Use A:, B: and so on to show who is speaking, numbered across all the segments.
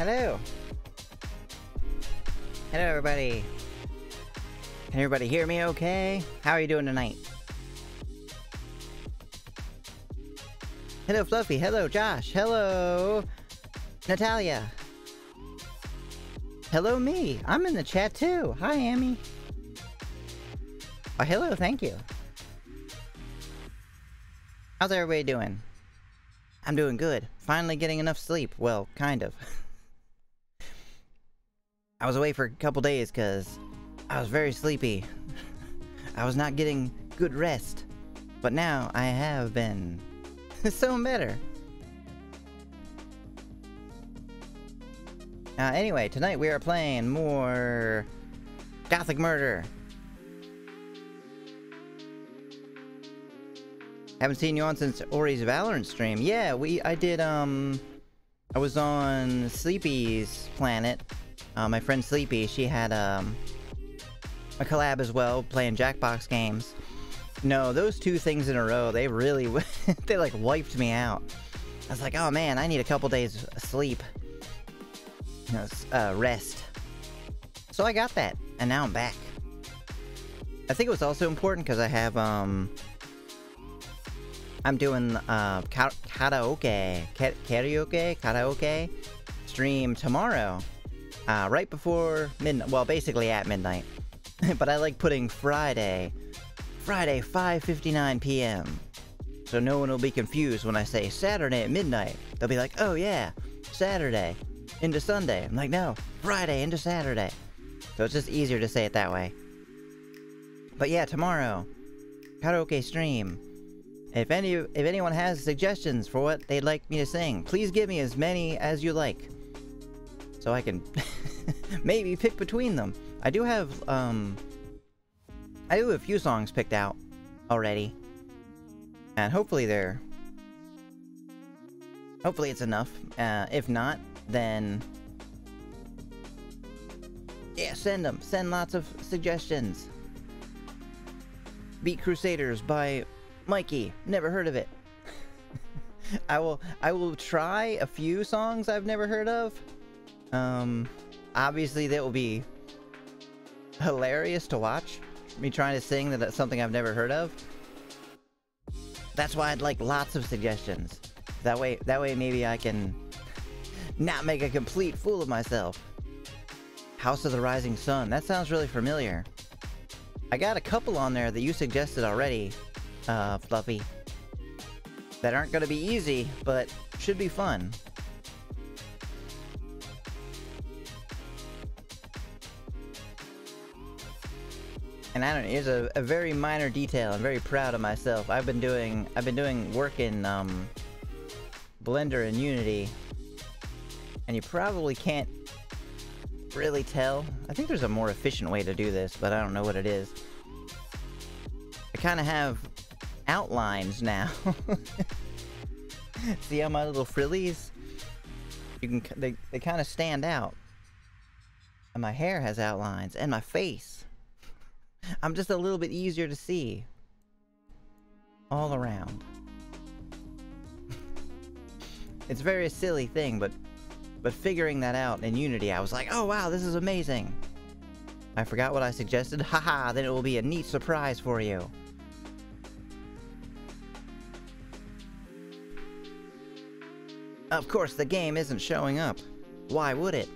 A: Hello. Hello, everybody. Can everybody hear me okay? How are you doing tonight? Hello, Fluffy. Hello, Josh. Hello, Natalia. Hello, me. I'm in the chat, too. Hi, Amy. Oh, hello. Thank you. How's everybody doing? I'm doing good. Finally getting enough sleep. Well, kind of. I was away for a couple days because I was very sleepy. I was not getting good rest. But now I have been so better. Anyway, tonight we are playing more Gothic Murder. Haven't seen you on since Ori's Valorant stream. Yeah, I was on Sleepy's planet. My friend Sleepy, she had a collab as well, playing Jackbox games. No, those two things in a row, they really, they like wiped me out. I was like, oh man, I need a couple days of sleep. You know, rest. So I got that, and now I'm back. I think it was also important because I have, I'm doing, karaoke stream tomorrow. Right before midnight, well, basically at midnight. But I like putting Friday, 5:59 p.m. So no one will be confused when I say Saturday at midnight. They'll be like, oh yeah, Saturday into Sunday. I'm like, no, Friday into Saturday. So it's just easier to say it that way. But yeah, tomorrow, karaoke stream. If anyone has suggestions for what they'd like me to sing, please give me as many as you like, so I can maybe pick between them. I do have a few songs picked out already, and hopefully it's enough. If not, then yeah, send lots of suggestions. Beat Crusaders by Mikey, never heard of it. I will try a few songs I've never heard of. Obviously that will be hilarious to watch, me trying to sing that's something I've never heard of. That's why I'd like lots of suggestions. That way maybe I can not make a complete fool of myself. House of the Rising Sun, that sounds really familiar. I got a couple on there that you suggested already, Fluffy, that aren't gonna be easy, but should be fun. And I don't know, here's a very minor detail. I'm very proud of myself. I've been doing work in Blender and Unity, and you probably can't really tell. I think there's a more efficient way to do this, but I don't know what it is. I kind of have outlines now. See how my little frillies? They kind of stand out. And my hair has outlines, and my face. I'm just a little bit easier to see all around. It's a very silly thing, but figuring that out in Unity, I was like, oh wow, this is amazing. I forgot what I suggested. Haha, then it will be a neat surprise for you. Of course, the game isn't showing up. Why would it?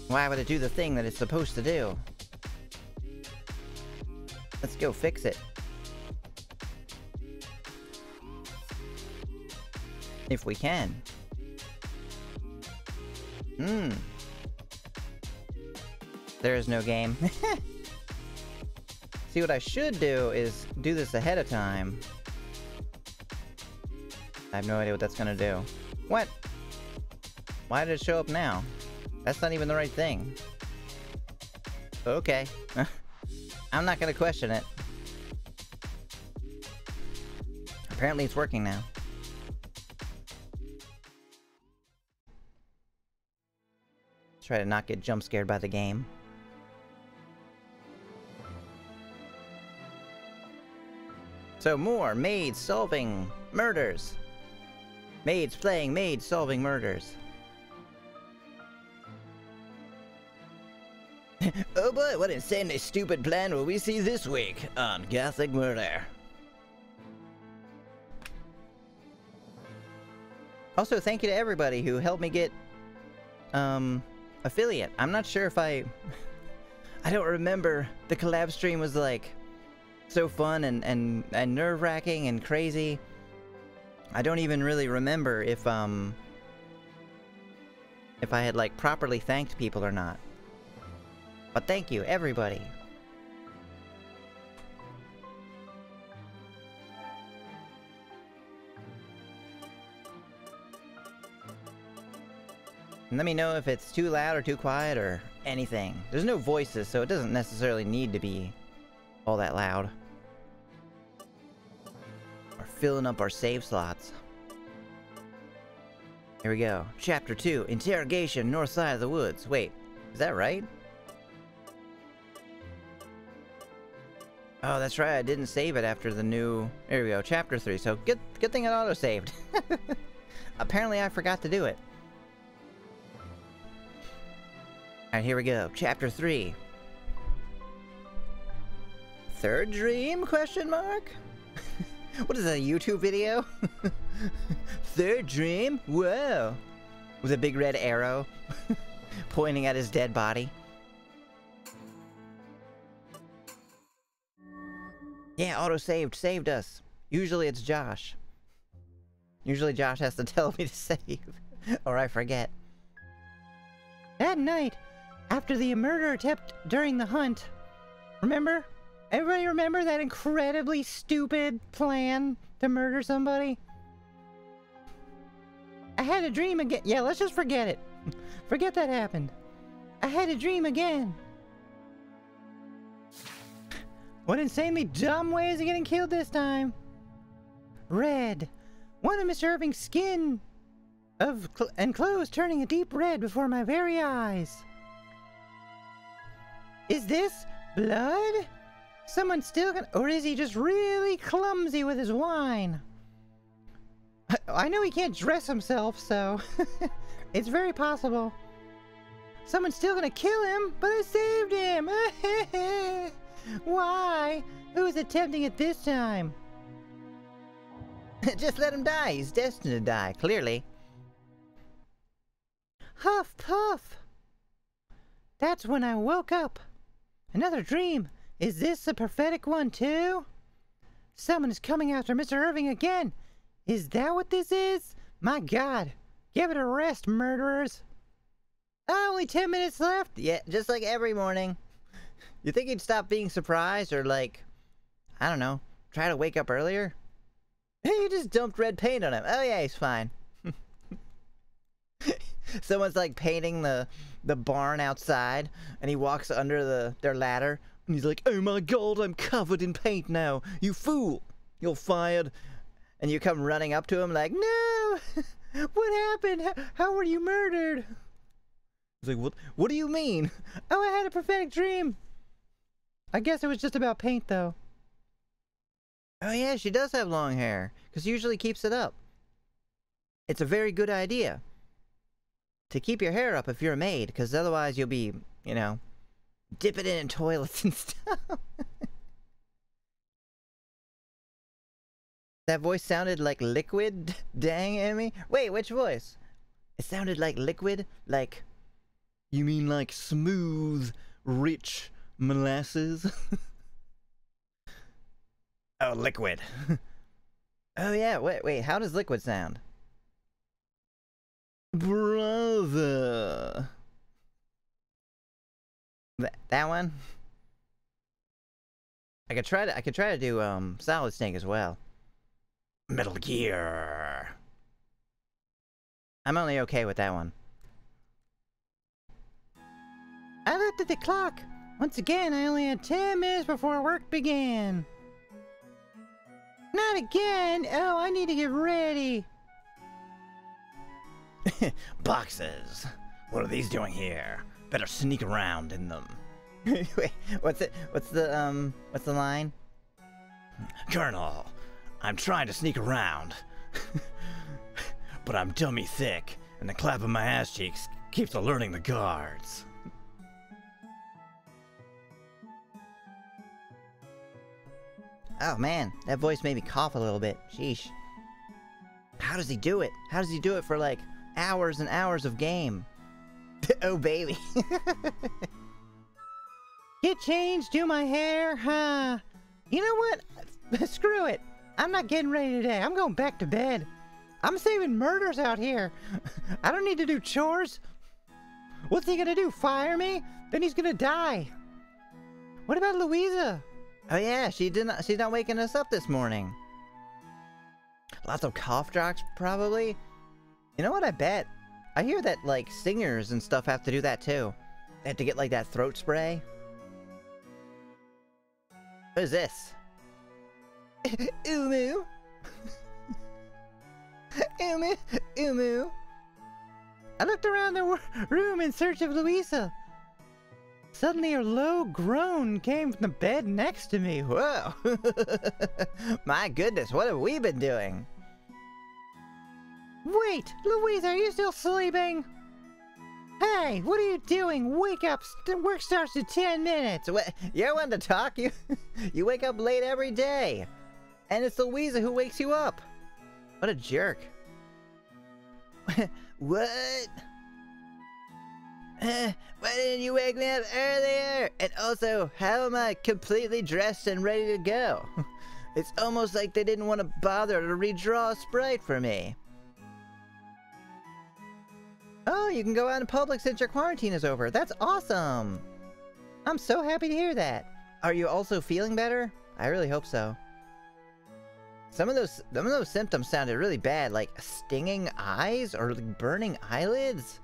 A: Why would it do the thing that it's supposed to do? Let's go fix it. If we can. There is no game. See, what I should do is do this ahead of time. I have no idea what that's gonna do. What? Why did it show up now? That's not even the right thing. Okay. I'm not gonna question it. Apparently it's working now. Try to not get jump scared by the game. So more maids solving murders. Maids playing maids solving murders. Oh boy, what insanely stupid plan will we see this week on Gothic Murder? Also, thank you to everybody who helped me get affiliate. I'm not sure if I don't remember. The collab stream was like so fun and nerve-wracking and crazy. I don't even really remember if I had like properly thanked people or not. But thank you, everybody. And let me know if it's too loud or too quiet or anything. There's no voices, so it doesn't necessarily need to be all that loud. We're filling up our save slots. Here we go. Chapter 2, Interrogation, North Side of the Woods. Wait, is that right? Oh, that's right, I didn't save it after the new... There we go, Chapter 3. So, good thing it auto-saved. Apparently I forgot to do it. Alright, here we go. Chapter 3. Third dream? Question mark? What is that, a YouTube video? Third dream? Whoa! With a big red arrow pointing at his dead body. Yeah, auto-saved. Saved us. Usually it's Josh. Usually Josh has to tell me to save. Or I forget. That night, after the murder attempt during the hunt, remember? Everybody remember that incredibly stupid plan to murder somebody? I had a dream again. Yeah, let's just forget it. Forget that happened. I had a dream again. What insanely dumb ways of getting killed this time? Red. One of Mr. Irving's skin and clothes turning a deep red before my very eyes. Is this blood? Someone's still gonna... Or is he just really clumsy with his wine? I know he can't dress himself, so... it's very possible. Someone's still gonna kill him, but I saved him! Why? Who's attempting it this time? Just let him die. He's destined to die, clearly. Huff puff. That's when I woke up. Another dream. Is this a prophetic one too? Someone is coming after Mr. Irving again. Is that what this is? My God. Give it a rest, murderers. Only 10 minutes left. Yeah, just like every morning. You think he'd stop being surprised or, like, I don't know, try to wake up earlier? You just dumped red paint on him. Oh yeah, he's fine. Someone's, like, painting the barn outside, and he walks under their ladder, and he's like, oh my God, I'm covered in paint now. You fool. You're fired. And you come running up to him like, no! What happened? How were you murdered? He's like, what do you mean? Oh, I had a prophetic dream. I guess it was just about paint, though. Oh yeah, she does have long hair, because usually keeps it up. It's a very good idea to keep your hair up if you're a maid, because otherwise you'll be, you know, dipping it in toilets and stuff. That voice sounded like liquid? Dang, Emmy. Wait, which voice? It sounded like liquid? Like, you mean like smooth, rich... molasses? Oh, liquid. Oh yeah, wait, how does liquid sound? Brother. That one? I could try to do Solid Snake as well. Metal Gear. I'm only okay with that one. I looked at the clock. Once again, I only had 10 minutes before work began. Not again! Oh, I need to get ready. Boxes. What are these doing here? Better sneak around in them. Wait, what's the line? Colonel, I'm trying to sneak around.
B: but I'm dummy thick, and the clap of my ass cheeks keeps alerting the guards.
A: Oh man, that voice made me cough a little bit. Sheesh. How does he do it? How does he do it for like hours and hours of game? Oh baby.
C: Get changed, do my hair, huh? You know what? Screw it. I'm not getting ready today. I'm going back to bed. I'm saving murders out here. I don't need to do chores. What's he gonna do? Fire me? Then he's gonna die. What about Louisa?
A: Oh yeah, she's not waking us up this morning. Lots of cough drops, probably. You know what I bet? I hear that, like, singers and stuff have to do that, too. They have to get, like, that throat spray. What is this? Umu? Umu? Umu?
C: I looked around the room in search of Louisa. Suddenly a low groan came from the bed next to me.
A: Whoa! My goodness, what have we been doing?
C: Wait, Louisa, are you still sleeping? Hey, what are you doing? Wake up! Work starts in 10 minutes.
A: What? You're one to talk. You wake up late every day, and it's Louisa who wakes you up. What a jerk! What? Why didn't you wake me up earlier? And also, how am I completely dressed and ready to go? It's almost like they didn't want to bother to redraw a sprite for me. Oh, you can go out in public since your quarantine is over. That's awesome! I'm so happy to hear that. Are you also feeling better? I really hope so. Some of those symptoms sounded really bad, like stinging eyes or like burning eyelids.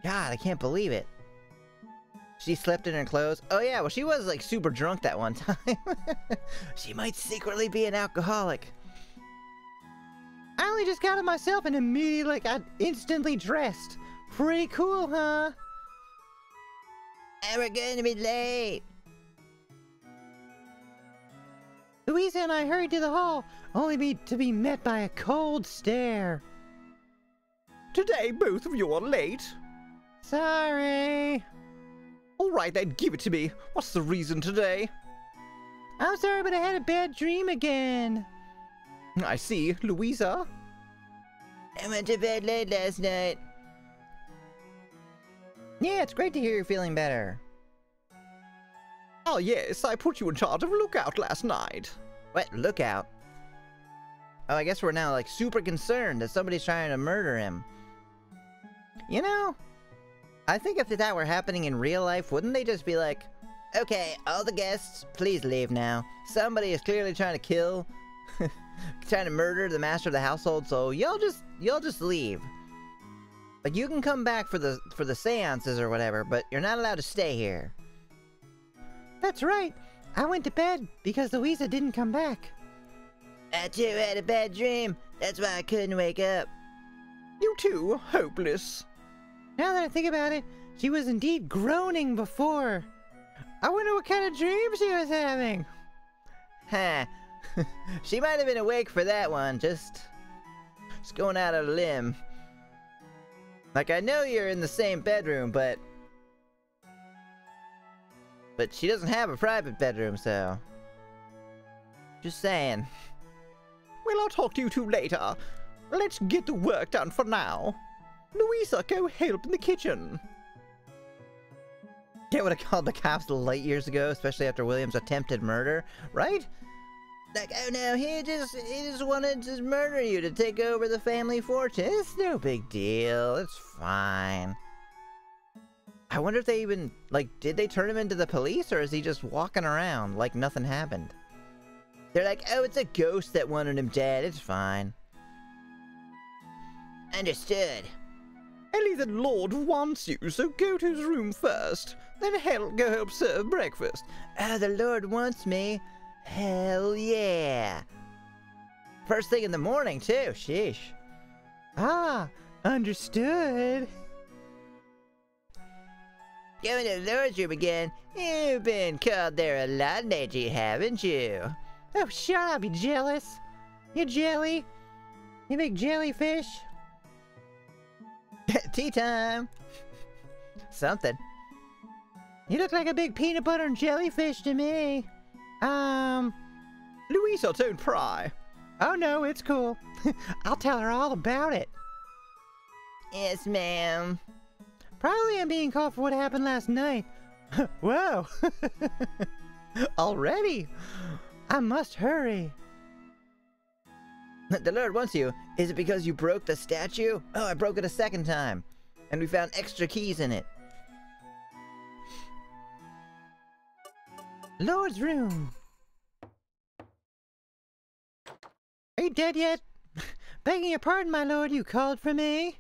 A: God, I can't believe it. She slept in her clothes. Oh yeah, well she was like super drunk that one time. She might secretly be an alcoholic.
C: I only just got it myself and immediately got instantly dressed. Pretty cool, huh?
A: And we're gonna be late.
C: Louisa and I hurried to the hall, only to be met by a cold stare.
B: Today, both of you are late.
C: Sorry.
B: All right, then, give it to me. What's the reason today?
C: I'm sorry, but I had a bad dream again.
B: I see. Louisa?
A: I went to bed late last night. Yeah, it's great to hear you're feeling better.
B: Oh, yes, I put you in charge of Lookout last night.
A: What? Lookout? Oh, I guess we're now, like, super concerned that somebody's trying to murder him. You know, I think if that were happening in real life, wouldn't they just be like, okay, all the guests, please leave now. Somebody is clearly trying to kill, trying to murder the master of the household, so y'all just leave. Like, you can come back for the seances or whatever, but you're not allowed to stay here.
C: That's right. I went to bed because Louisa didn't come back.
A: I too had a bad dream. That's why I couldn't wake up.
B: You too, hopeless.
C: Now that I think about it, she was indeed groaning before. I wonder what kind of dream she was having.
A: Ha. She might have been awake for that one, just going out on a limb. Like, I know you're in the same bedroom, but she doesn't have a private bedroom, so just saying.
B: Well, I'll talk to you two later. Let's get the work done for now. Louisa, go help in the kitchen.
A: They would have called the cops light years ago, especially after William's attempted murder, right? Like, oh no, he just wanted to murder you to take over the family fortune. It's no big deal. It's fine. I wonder if they even, like, did they turn him into the police, or is he just walking around like nothing happened? They're like, oh, it's a ghost that wanted him dead. It's fine. Understood.
B: Ellie, the Lord wants you, so go to his room first. Then go help serve breakfast.
A: Ah, the Lord wants me. Hell yeah. First thing in the morning, too. Sheesh.
C: Ah, understood.
A: Going to the Lord's room again? You've been called there a lot lately, haven't you?
C: Oh, shut up, you jealous. You jelly. You big jellyfish.
A: Tea time. Something.
C: You look like a big peanut butter and jellyfish to me.
B: Louisa, don't pry.
C: Oh no, it's cool. I'll tell her all about it.
A: Yes, ma'am.
C: Probably I'm being called for what happened last night. Whoa. Already? I must hurry.
A: The Lord wants you. Is it because you broke the statue? Oh, I broke it a second time. And we found extra keys in it.
C: Lord's room. Are you dead yet? Begging your pardon, my lord, you called for me?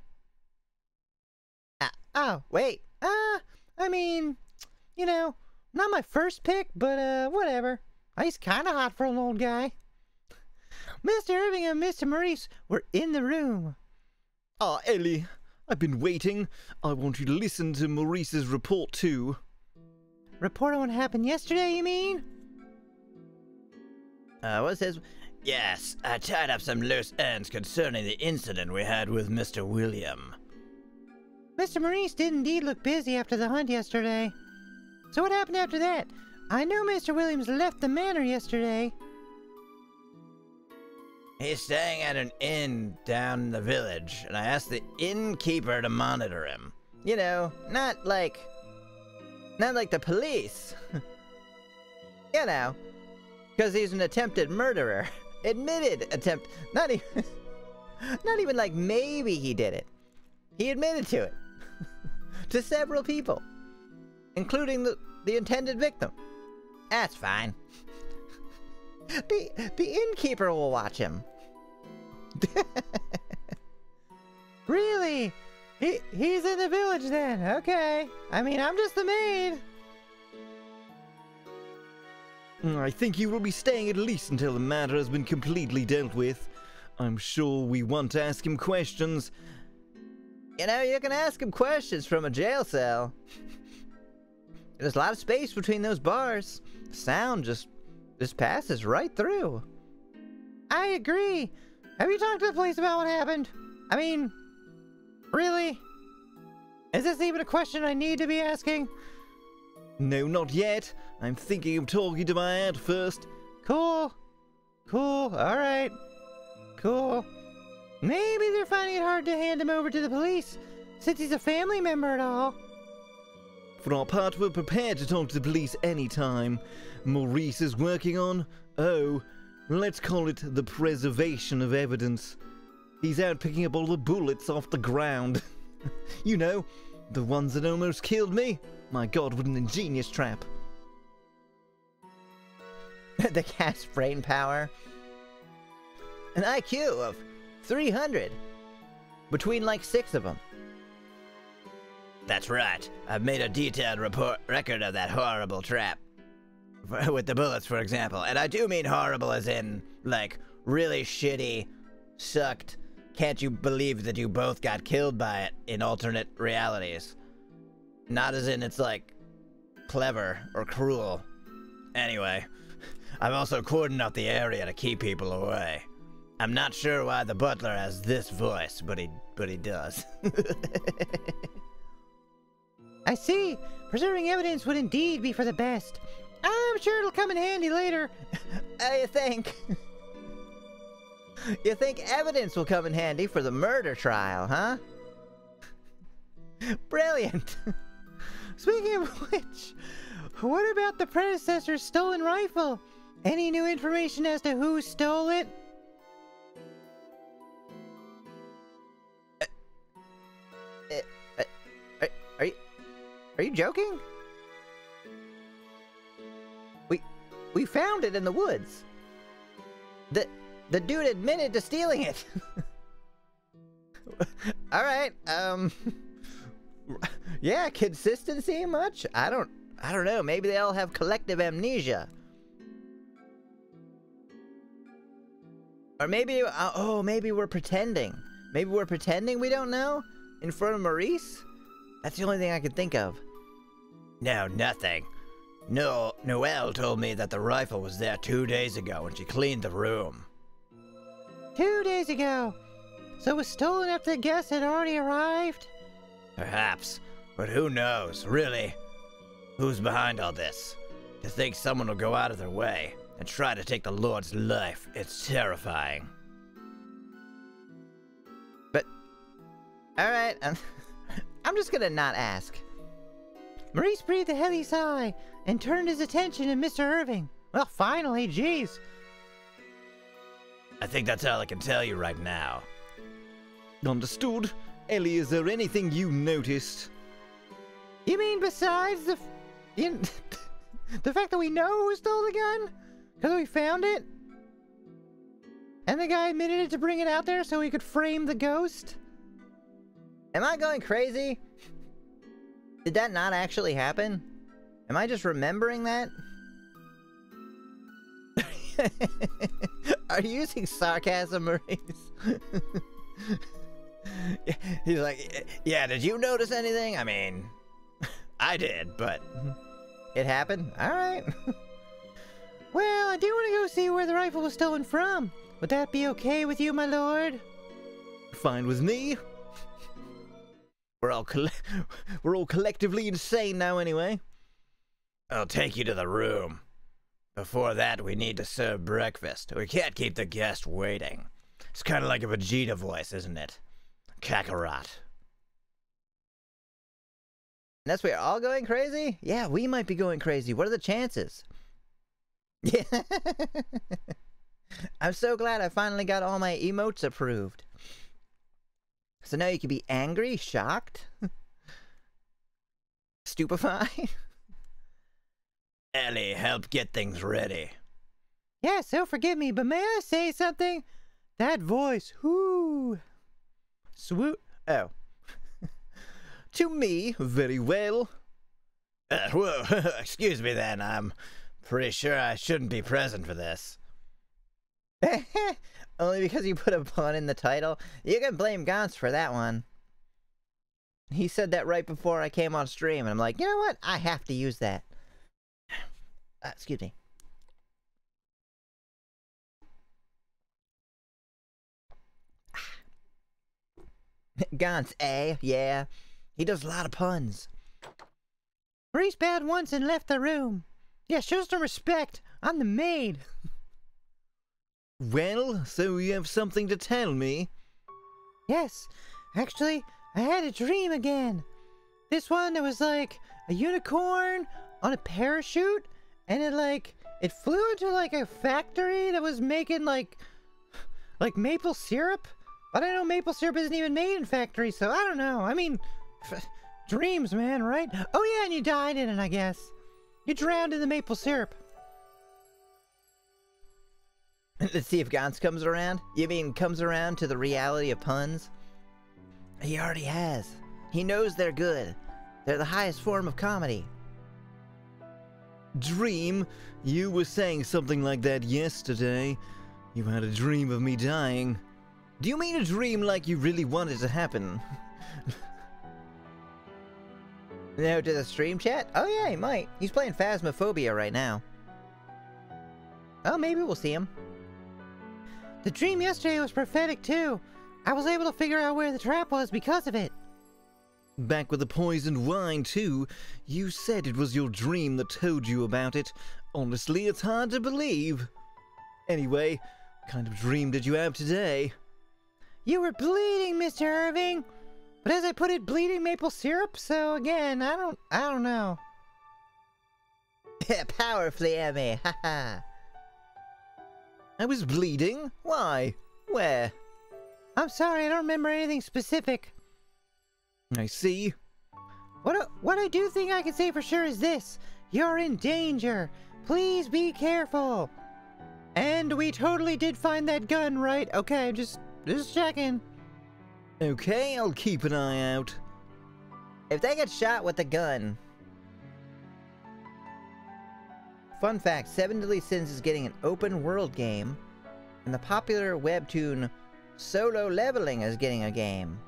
A: Oh, wait.
C: I mean, you know, not my first pick, but whatever. He's kinda hot for an old guy. Mr. Irving and Mr. Maurice were in the room.
B: Ah, Ellie, I've been waiting. I want you to listen to Maurice's report too.
C: Report on what happened yesterday, you mean?
A: What's his... Yes, I tied up some loose ends concerning the incident we had with Mr. William.
C: Mr. Maurice did indeed look busy after the hunt yesterday. So what happened after that? I know Mr. Williams left the manor yesterday.
A: He's staying at an inn down in the village, and I asked the innkeeper to monitor him. You know, not like the police. You know, because he's an attempted murderer. Admitted attempt, not even like maybe he did it. He admitted to it. To several people, including the intended victim. That's fine. The innkeeper will watch him.
C: Really? He's in the village then, okay. I mean, I'm just the maid.
B: I think you will be staying at least until the matter has been completely dealt with. I'm sure we want to ask him questions.
A: You know, you can ask him questions from a jail cell. There's a lot of space between those bars. The sound just passes right through.
C: I agree. Have you talked to the police about what happened? I mean, really? Is this even a question I need to be asking?
B: No, not yet. I'm thinking of talking to my aunt first.
C: Cool. Alright. Cool. Maybe they're finding it hard to hand him over to the police, since he's a family member and all.
B: For our part, we're prepared to talk to the police anytime. Maurice is working on, let's call it the preservation of evidence. He's out picking up all the bullets off the ground. You know, the ones that almost killed me. My God, what an ingenious trap.
A: The cat's brain power. An IQ of 300. Between like 6 of them. That's right. I've made a detailed record of that horrible trap. With the bullets, for example. And I do mean horrible as in, like, really shitty, sucked. Can't you believe that you both got killed by it in alternate realities? Not as in it's, like, clever or cruel. Anyway, I've also cordoned off the area to keep people away. I'm not sure why the butler has this voice, but he does.
C: I see. Preserving evidence would indeed be for the best. I'm sure it'll come in handy later.
A: You think? You think evidence will come in handy for the murder trial, huh? Brilliant.
C: Speaking of which, what about the Predecessor's stolen rifle? Any new information as to who stole it?
A: Are you joking? We found it in the woods. The dude admitted to stealing it. All right. Yeah, consistency much? I don't know. Maybe they all have collective amnesia. Or maybe maybe we're pretending. Maybe we're pretending we don't know in front of Maurice? That's the only thing I could think of. No, nothing. No, Noelle told me that the rifle was there 2 days ago when she cleaned the room.
C: 2 days ago? So it was stolen after the guests had already arrived?
D: Perhaps, but who knows, really? Who's behind all this? To think someone will go out of their way and try to take the Lord's life, it's terrifying.
A: But, alright, I'm just gonna not ask.
C: Maurice breathed a heavy sigh and turned his attention to Mr. Irving. Well, finally, jeez.
D: I think that's all I can tell you right now.
B: Understood. Ellie, is there anything you noticed?
C: You mean besides the fact that we know who stole the gun? Because we found it? And the guy admitted it to bring it out there so he could frame the ghost?
A: Am I going crazy? Did that not actually happen? Am I just remembering that? Are you using sarcasm, Maurice?
D: He's like, yeah, did you notice anything? I mean, I did, but...
A: It happened? Alright.
C: Well, I do want to go see where the rifle was stolen from. Would that be okay with you, my lord?
B: Fine with me. We're all collectively insane now anyway.
D: I'll take you to the room. Before that, we need to serve breakfast. We can't keep the guest waiting. It's kind of like a Vegeta voice, isn't it? Kakarot.
A: That's why we're all going crazy? Yeah, we might be going crazy. What are the chances? Yeah. I'm so glad I finally got all my emotes approved. So now you can be angry, shocked, stupefied.
D: Ellie, help get things ready.
C: Yeah, so forgive me, but may I say something? That voice, whoo.
A: Swoot. Oh.
B: To me, very well.
D: Whoa, excuse me then, I'm pretty sure I shouldn't be present for this.
A: Only because you put a pun in the title? You can blame Gantz for that one. He said that right before I came on stream, and I'm like, you know what? I have to use that. Excuse me. Gantz, eh? Yeah. He does a lot of puns.
C: Maurice bowed once and left the room. Yeah, show some respect. I'm the maid.
B: Well, so you have something to tell me?
C: Yes, actually, I had a dream again. This one, it was like a unicorn on a parachute, and it flew into like a factory that was making like maple syrup. But I know maple syrup isn't even made in factories, so I don't know. I mean, dreams, man, right? Oh yeah, and you died in it, I guess. You drowned in the maple syrup.
A: Let's see if Gantz comes around. You mean comes around to the reality of puns? He already has. He knows they're good. They're the highest form of comedy.
B: Dream? You were saying something like that yesterday. You had a dream of me dying. Do you mean a dream like you really want it to happen?
A: No, to the stream chat? Oh yeah, he might. He's playing Phasmophobia right now. Oh, maybe we'll see him.
C: The dream yesterday was prophetic too. I was able to figure out where the trap was because of it.
B: Back with the poisoned wine too. You said it was your dream that told you about it. Honestly, it's hard to believe. Anyway, what kind of dream did you have today?
C: You were bleeding, Mr. Irving. But as I put it, bleeding maple syrup, so again, I don't know.
A: Powerfully, Emmy, haha.
B: I was bleeding? Why? Where?
C: I'm sorry, I don't remember anything specific.
B: I see.
C: What I do think I can say for sure is this. You're in danger. Please be careful. And we totally did find that gun, right? Okay, just checking.
B: Okay, I'll keep an eye out.
A: If they get shot with a gun... Fun fact, 7 Deadly Sins is getting an open world game, and the popular webtoon Solo Leveling is getting a game.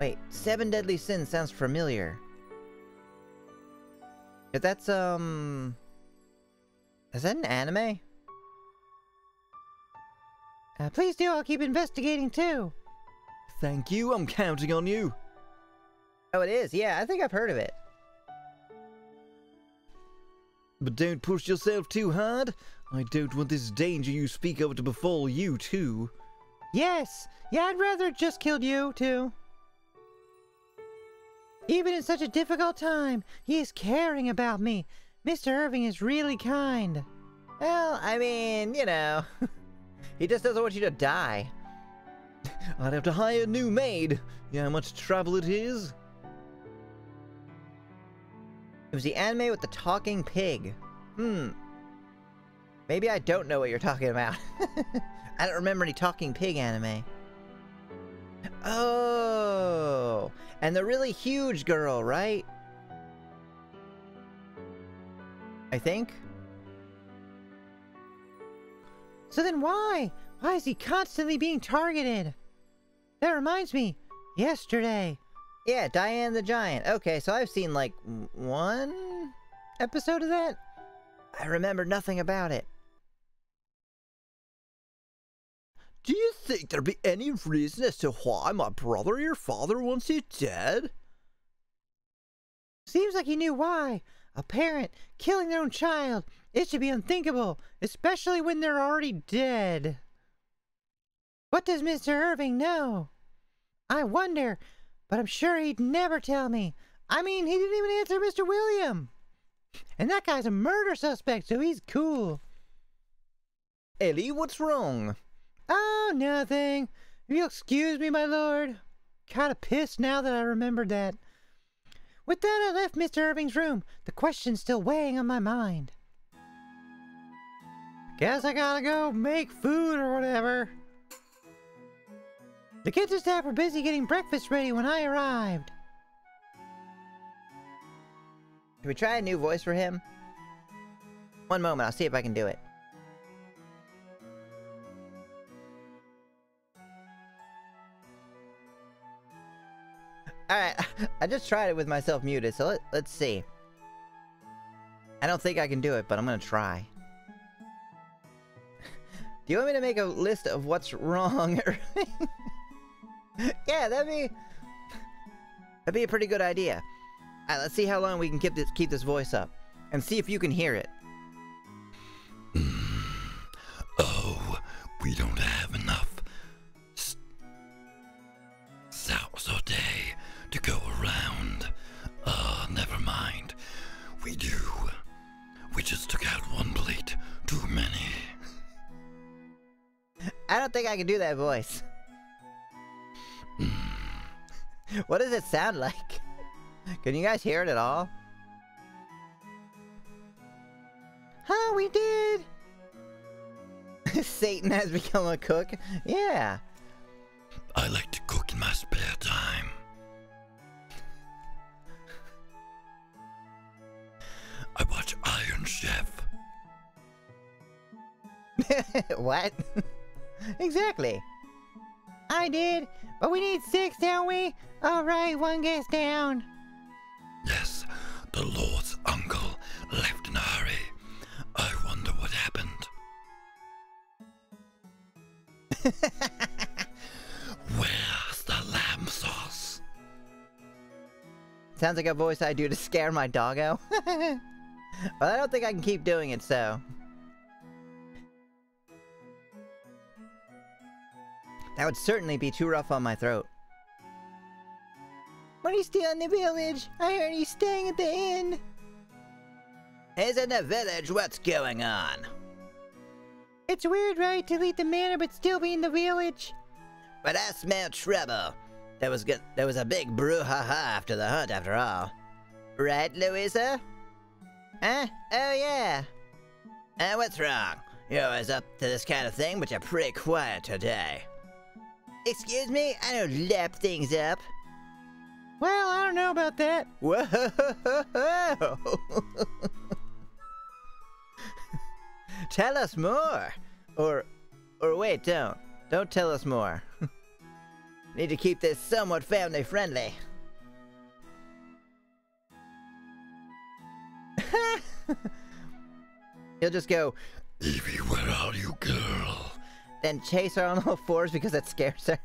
A: Wait, 7 Deadly Sins sounds familiar. If that's, is that an anime?
C: Please do, I'll keep investigating too.
B: Thank you, I'm counting on you.
A: Oh, it is? Yeah, I think I've heard of it.
B: But don't push yourself too hard. I don't want this danger you speak of to befall you, too.
C: Yes. Yeah, I'd rather just killed you, too. Even in such a difficult time, he is caring about me. Mr. Irving is really kind.
A: Well, I mean, you know, he just doesn't want you to die.
B: I'd have to hire a new maid. You know how much trouble it is?
A: It was the anime with the talking pig. Maybe I don't know what you're talking about. I don't remember any talking pig anime. Oh, and the really huge girl, right? I think.
C: So then why? Why is he constantly being targeted? That reminds me, yesterday.
A: Yeah, Diane the Giant. Okay, so I've seen like one episode of that. I remember nothing about it.
B: Do you think there'd be any reason as to why my brother or your father wants you dead?
C: Seems like he knew why. A parent killing their own child. It should be unthinkable, especially when they're already dead. What does Mr. Irving know? I wonder, but I'm sure he'd never tell me. I mean, he didn't even answer Mr. William. And that guy's a murder suspect, so he's cool.
B: Ellie, what's wrong?
C: Oh, nothing. If you'll excuse me, my lord. Kinda pissed now that I remembered that. With that, I left Mr. Irving's room. The question's still weighing on my mind. Guess I gotta go make food or whatever. The kitchen staff were busy getting breakfast ready when I arrived.
A: Can we try a new voice for him? One moment, I'll see if I can do it. Alright, I just tried it with myself muted, so let's see. I don't think I can do it, but I'm gonna try. Do you want me to make a list of what's wrong? Yeah, that'd be a pretty good idea. Alright, let's see how long we can keep this voice up. And see if you can hear it.
E: Oh, we don't have enough saute to go around. Never mind. We do. We just took out one plate too many.
A: I don't think I can do that voice. What does it sound like? Can you guys hear it at all?
C: Huh, we did.
A: Satan has become a cook? Yeah.
E: I like to cook in my spare time. I watch Iron Chef.
A: What? Exactly.
C: I did, but we need 6, don't we? Alright, one guess down.
E: Yes, the Lord's uncle left in a hurry. I wonder what happened. Where's the lamb sauce?
A: Sounds like a voice I do to scare my doggo. But I don't think I can keep doing it, so. That would certainly be too rough on my throat.
C: But he's still in the village. I heard he's staying at the inn.
D: He's in the village. What's going on?
C: It's weird, right, to leave the manor but still be in the village?
D: But I smell trouble. There was a big brouhaha after the hunt, after all. Right, Louisa?
A: Huh? Oh, yeah.
D: What's wrong? You're always up to this kind of thing, but you're pretty quiet today.
A: Excuse me? I don't lap things up.
C: Well, I don't know about that.
A: Whoa! Tell us more. Or wait, don't. Don't tell us more. Need to keep this somewhat family friendly. He'll just go,
E: Evie, where are you, girl?
A: then chase her on all fours because it scares her.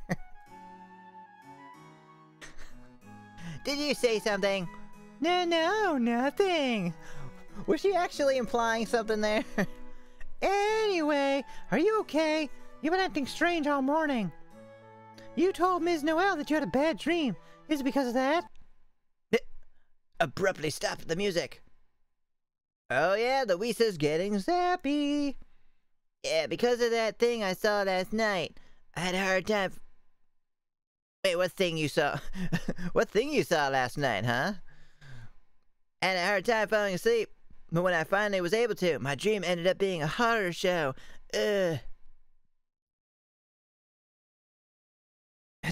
A: Did you say something?
C: No, nothing.
A: Was she actually implying something there?
C: Anyway, are you okay? You've been acting strange all morning. You told Ms. Noel that you had a bad dream. Is it because of that?
A: Abruptly stopped the music. Oh yeah, Louisa's getting zappy. Yeah, because of that thing I saw last night. I had a hard time. Wait, what thing you saw? What thing you saw last night, huh? I had a hard time falling asleep. But when I finally was able to, my dream ended up being a horror show. Ugh.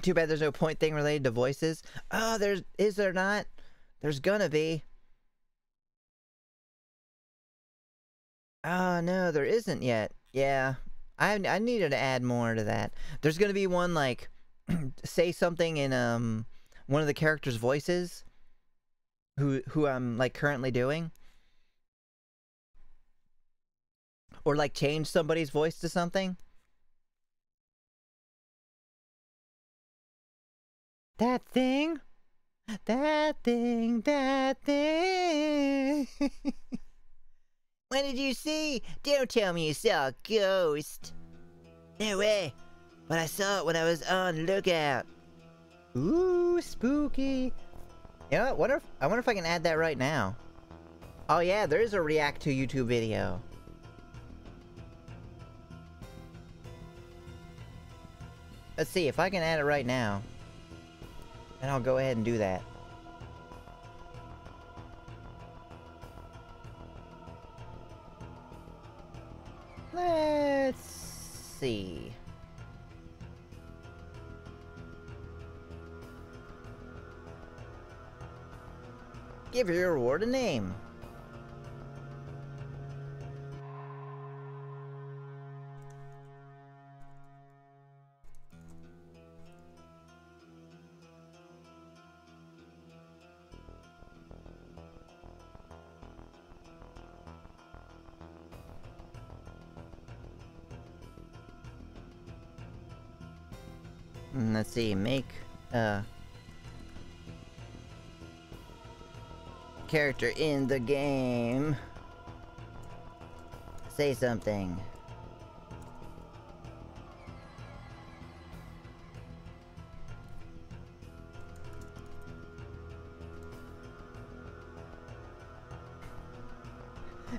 A: Too bad there's no point thing related to voices. Oh, is there not? There's gonna be. Oh, no, there isn't yet. Yeah. I needed to add more to that. There's gonna be one, like, say something in, one of the characters' voices. Who I'm, like, currently doing. Or, like, change somebody's voice to something.
C: That thing? That thing.
A: What did you see? Don't tell me you saw a ghost. No way. But I saw it when I was on lookout.
C: Ooh, spooky.
A: You know what? I wonder if I can add that right now. Oh yeah, there is a react to YouTube video. Let's see if I can add it right now. And I'll go ahead and do that. Let's see. Give your reward a name. Let's see, make character in the game. Say something.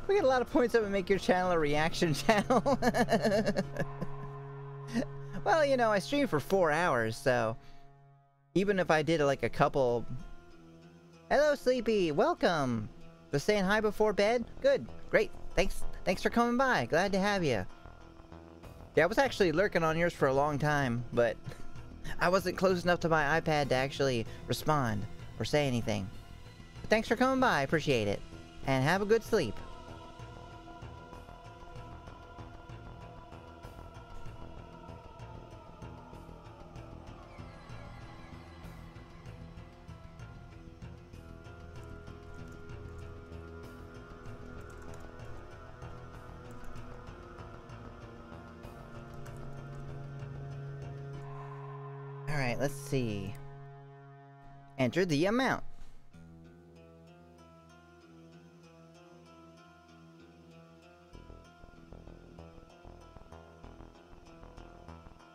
A: We get a lot of points up and make your channel a reaction channel. Well, you know, I streamed for 4 hours, so even if I did like a couple... Hello, Sleepy! Welcome! Just saying hi before bed? Good. Great. Thanks for coming by. Glad to have you. Yeah, I was actually lurking on yours for a long time, but I wasn't close enough to my iPad to actually respond or say anything. But thanks for coming by. Appreciate it. And have a good sleep. Alright, let's see. Enter the amount.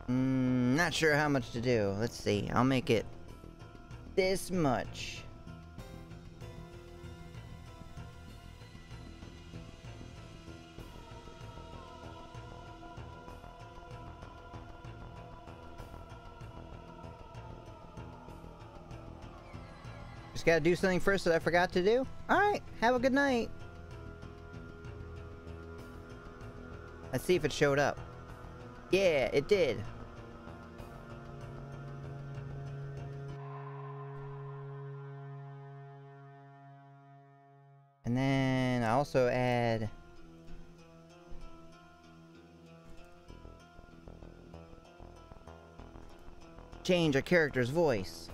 A: Not sure how much to do. Let's see. I'll make it this much. Just gotta do something first that I forgot to do? Alright, have a good night. Let's see if it showed up. Yeah, it did. And then I also add... change a character's voice.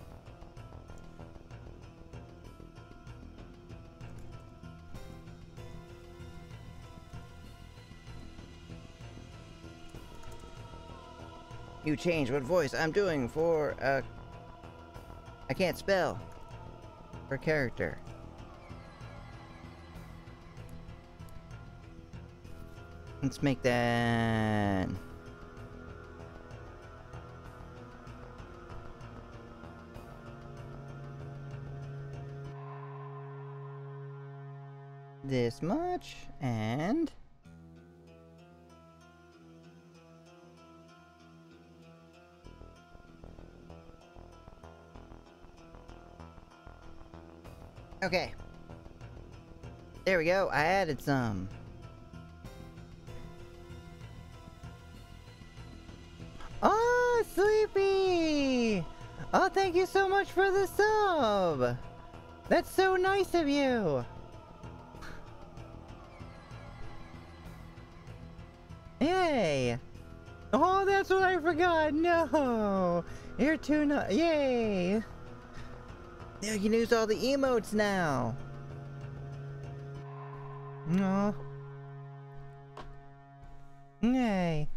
A: You change what voice I'm doing for, I can't spell. for character. Let's make that... this much, and... okay. There we go. I added some. Oh, Sleepy! Oh, thank you so much for the sub! That's so nice of you! Yay! Oh, that's what I forgot! No! You're too yay! Yeah, you can use all the emotes now! No. Yay!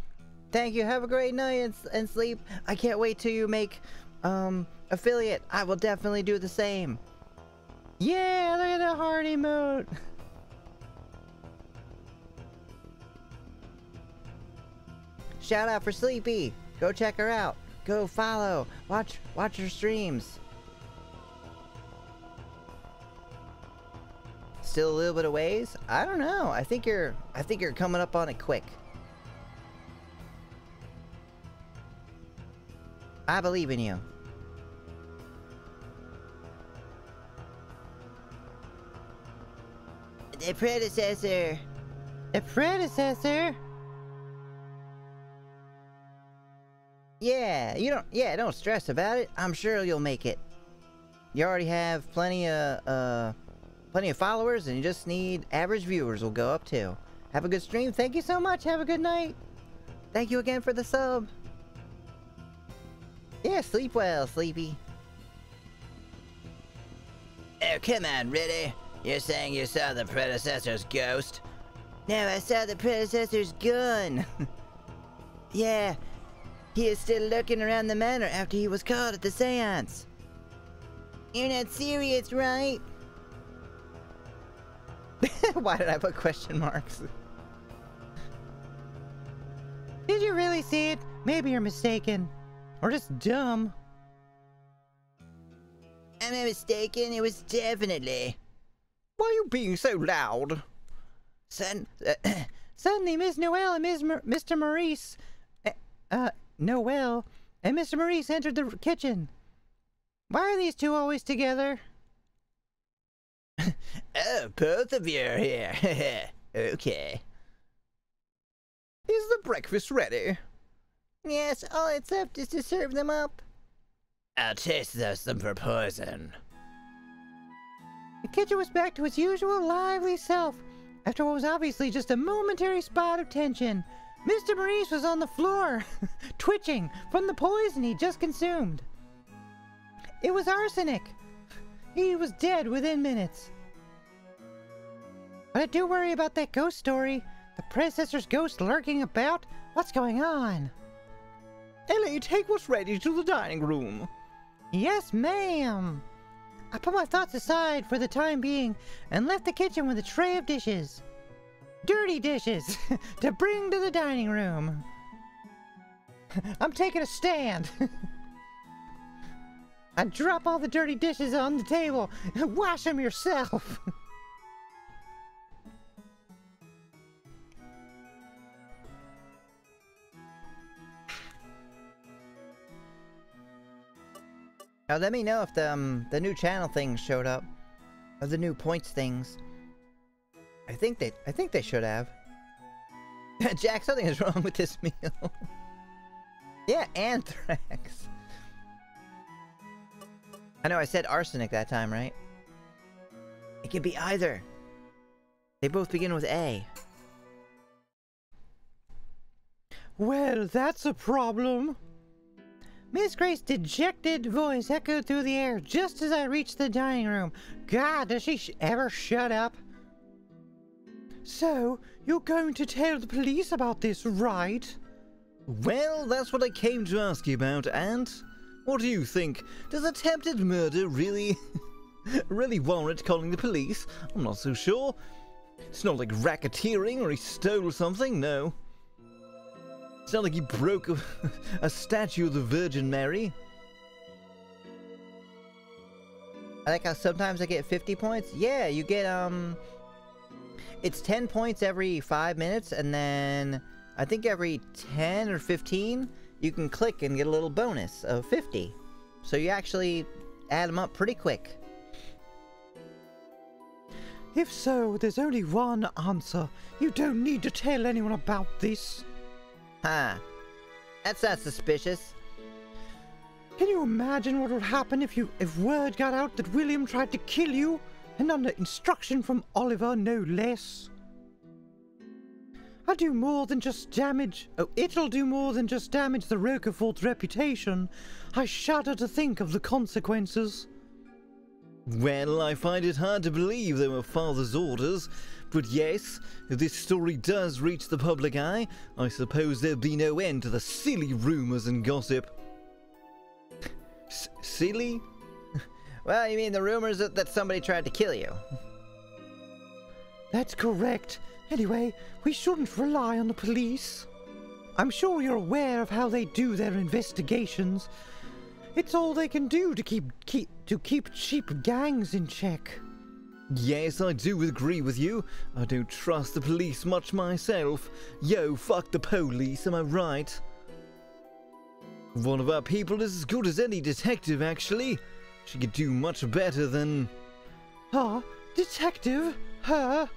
A: Thank you. Have a great night and sleep. I can't wait till you make affiliate. I will definitely do the same. Yeah, look at the heart emote. Shout out for Sleepy. Go check her out. Go follow. Watch her streams. Still a little bit of ways? I don't know. I think you're coming up on it quick. I believe in you. The Predecessor. The Predecessor? Yeah, don't stress about it. I'm sure you'll make it. You already have plenty of followers, and you just need average viewers will go up too. Have a good stream. Thank you so much. Have a good night. Thank you again for the sub. Yeah, sleep well, Sleepy.
D: Oh, come on, really? You're saying you saw the Predecessor's ghost?
A: No, I saw the Predecessor's gun. Yeah, he is still lurking around the manor after he was caught at the seance. You're not serious, right? Why did I put question marks? Did you really see it? Maybe you're mistaken. Or just dumb.
D: Am I mistaken? It was definitely...
B: Why are you being so loud?
A: Suddenly, Miss Noel and Mr. Maurice... Noel and Mr. Maurice entered the kitchen. Why are these two always together?
D: Oh, both of you are here. Okay.
B: Is the breakfast ready?
A: Yes, all it's left is to serve them up.
D: I'll taste them for poison.
A: The kitchen was back to its usual lively self after what was obviously just a momentary spot of tension. Mr. Maurice was on the floor, twitching from the poison he just consumed. It was arsenic. He was dead within minutes. But I do worry about that ghost story. The Predecessor's ghost lurking about? What's going on?
B: Ellie, take what's ready to the dining room.
A: Yes, ma'am. I put my thoughts aside for the time being and left the kitchen with a tray of dishes. Dirty dishes to bring to the dining room. I'm taking a stand. I drop all the dirty dishes on the table. Wash them yourself. Now let me know if the new channel things showed up, or the new points things. I think they should have. Jack, something is wrong with this meal. Yeah, anthrax. I know I said arsenic that time, right? It could be either. They both begin with A. Well, that's a problem. Miss Grace's dejected voice echoed through the air just as I reached the dining room. God, does she ever shut up? So, you're going to tell the police about this, right?
B: Well, that's what I came to ask you about, Aunt. What do you think? Does attempted murder really really warrant calling the police? I'm not so sure. It's not like racketeering or he stole something, no. It's not like he broke a statue of the Virgin Mary.
A: I like how sometimes I get 50 points. Yeah, you get, it's 10 points every 5 minutes, and then I think every 10 or 15, you can click and get a little bonus of 50. So you actually add them up pretty quick.
C: If so, there's only one answer. You don't need to tell anyone about this.
A: Huh. That's not suspicious.
C: Can you imagine what would happen if word got out that William tried to kill you? And under instruction from Oliver, no less. I'll do more than just damage. Oh, it'll do more than just damage the Roquefort's reputation. I shudder to think of the consequences.
B: Well, I find it hard to believe they were Father's orders, but yes, if this story does reach the public eye, I suppose there'll be no end to the silly rumours and gossip. Silly?
A: Well, you mean the rumors that somebody tried to kill you?
C: That's correct. Anyway, we shouldn't rely on the police. I'm sure you're aware of how they do their investigations. It's all they can do to keep cheap gangs in check.
B: Yes, I do agree with you. I don't trust the police much myself. Yo, fuck the police, am I right? One of our people is as good as any detective, actually. She could do much better than...
C: Huh? Detective? Her?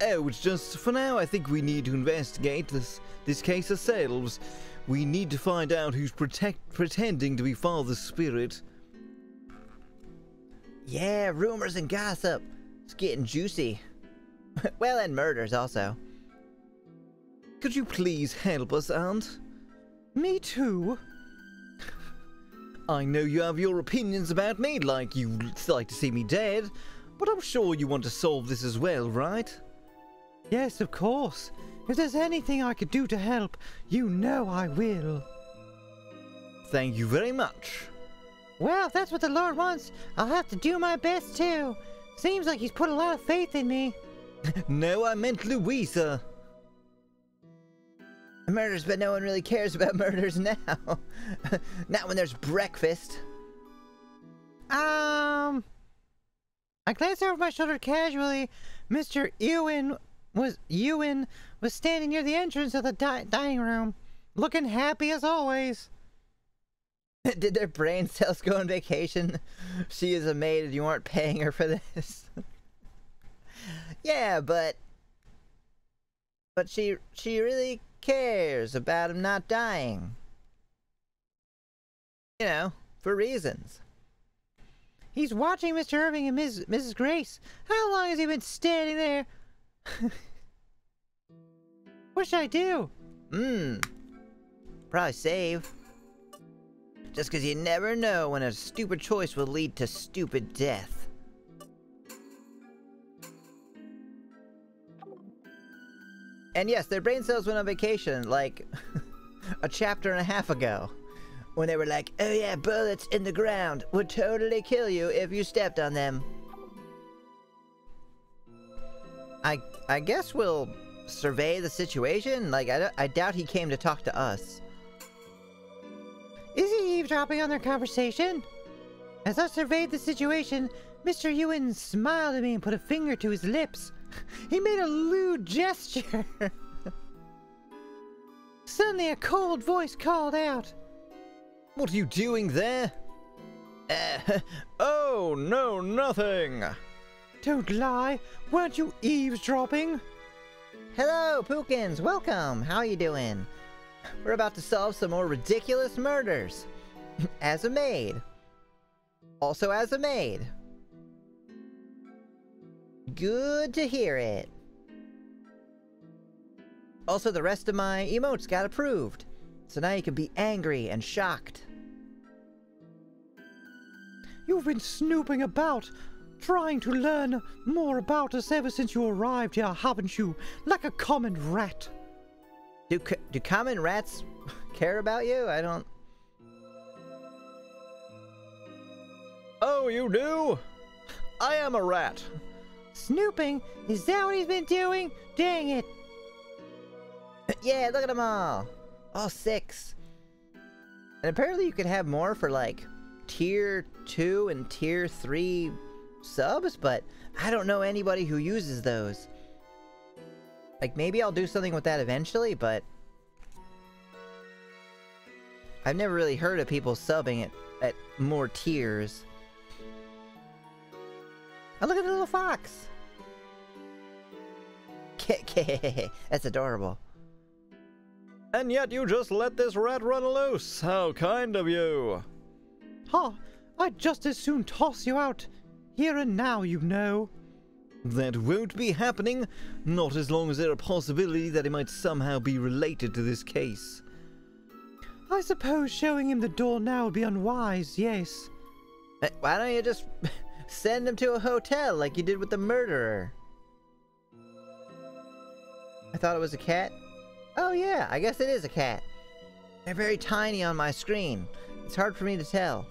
B: Oh, it's just for now I think we need to investigate this case ourselves. We need to find out who's pretending to be Father's spirit.
A: Yeah, rumors and gossip. It's getting juicy. Well, and murders also.
B: Could you please help us, Aunt?
C: Me too.
B: I know you have your opinions about me, like you'd like to see me dead, but I'm sure you want to solve this as well, right?
C: Yes, of course. If there's anything I could do to help, you know I will.
B: Thank you very much.
C: Well, if that's what the Lord wants, I'll have to do my best too. Seems like he's put a lot of faith in me.
B: No, I meant Louisa.
A: Murders, but no one really cares about murders now. Not when there's breakfast.
C: I glanced over my shoulder casually. Mr. Ewan was standing near the entrance of the dining room, looking happy as always.
A: Did their brain cells go on vacation? She is a maid and you aren't paying her for this. Yeah, but she really cares about him not dying. You know, for reasons.
C: He's watching Mr. Irving and Mrs. Grace. How long has he been standing there? What should I do?
A: Probably save. Just because you never know when a stupid choice will lead to stupid death. And yes, their brain cells went on vacation, like, a chapter and a half ago. When they were like, oh yeah, bullets in the ground would totally kill you if you stepped on them. I guess we'll survey the situation. Like, I doubt he came to talk to us.
C: Is he eavesdropping on their conversation? As I surveyed the situation, Mr. Ewan smiled at me and put a finger to his lips. He made a lewd gesture. Suddenly a cold voice called out.
B: What are you doing there?
D: Oh, no, nothing.
C: Don't lie. Weren't you eavesdropping?
A: Hello, Pookins. Welcome. How you doing? We're about to solve some more ridiculous murders. As a maid. Also as a maid. Good to hear it. Also, the rest of my emotes got approved. So now you can be angry and shocked.
C: You've been snooping about, trying to learn more about us ever since you arrived here, haven't you? Like a common rat.
A: Do common rats care about you? I don't...
D: Oh, you do?
B: I am a rat.
C: Snooping? Is that what he's been doing? Dang it.
A: Yeah, look at them all. All 6. And apparently you can have more for like tier 2 and tier 3 subs, but I don't know anybody who uses those. Like, maybe I'll do something with that eventually, but I've never really heard of people subbing it at more tiers. Oh, look at the little fox! That's adorable.
B: And yet you just let this rat run loose. How kind of you.
C: Huh, I'd just as soon toss you out. Here and now, you know.
B: That won't be happening, not as long as there's a possibility that he might somehow be related to this case.
C: I suppose showing him the door now would be unwise, yes.
A: Why don't you just send him to a hotel like you did with the murderer? I thought it was a cat. Oh yeah, I guess it is a cat. They're very tiny on my screen. It's hard for me to tell.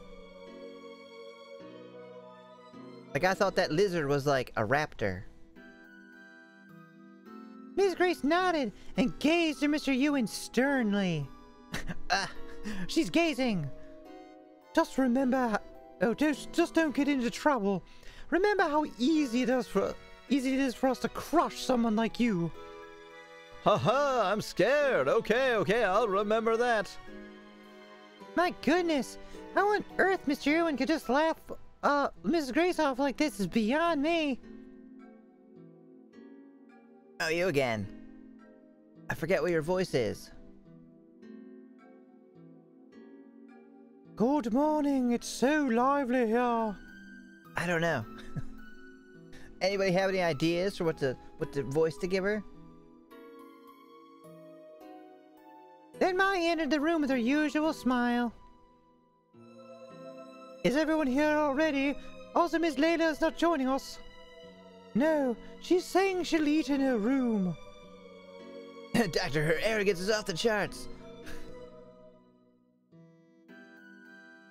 A: Like, I thought that lizard was like a raptor.
C: Miss Grace nodded and gazed at Mr. Ewan sternly. She's gazing. Just remember, just don't get into trouble. Remember how easy it is for us to crush someone like you.
B: Haha, I'm scared. Okay, I'll remember that.
C: My goodness, how on earth Mr. Ewan could just laugh Mrs. Grace off like this is beyond me.
A: Oh, you again. I forget what your voice is.
C: Good morning, it's so lively here.
A: I don't know. Anybody have any ideas for what the voice to give her?
C: Then Molly entered the room with her usual smile. Is everyone here already? Also, Miss Layla is not joining us. No, she's saying she'll eat in her room.
A: Doctor, her arrogance is off the charts.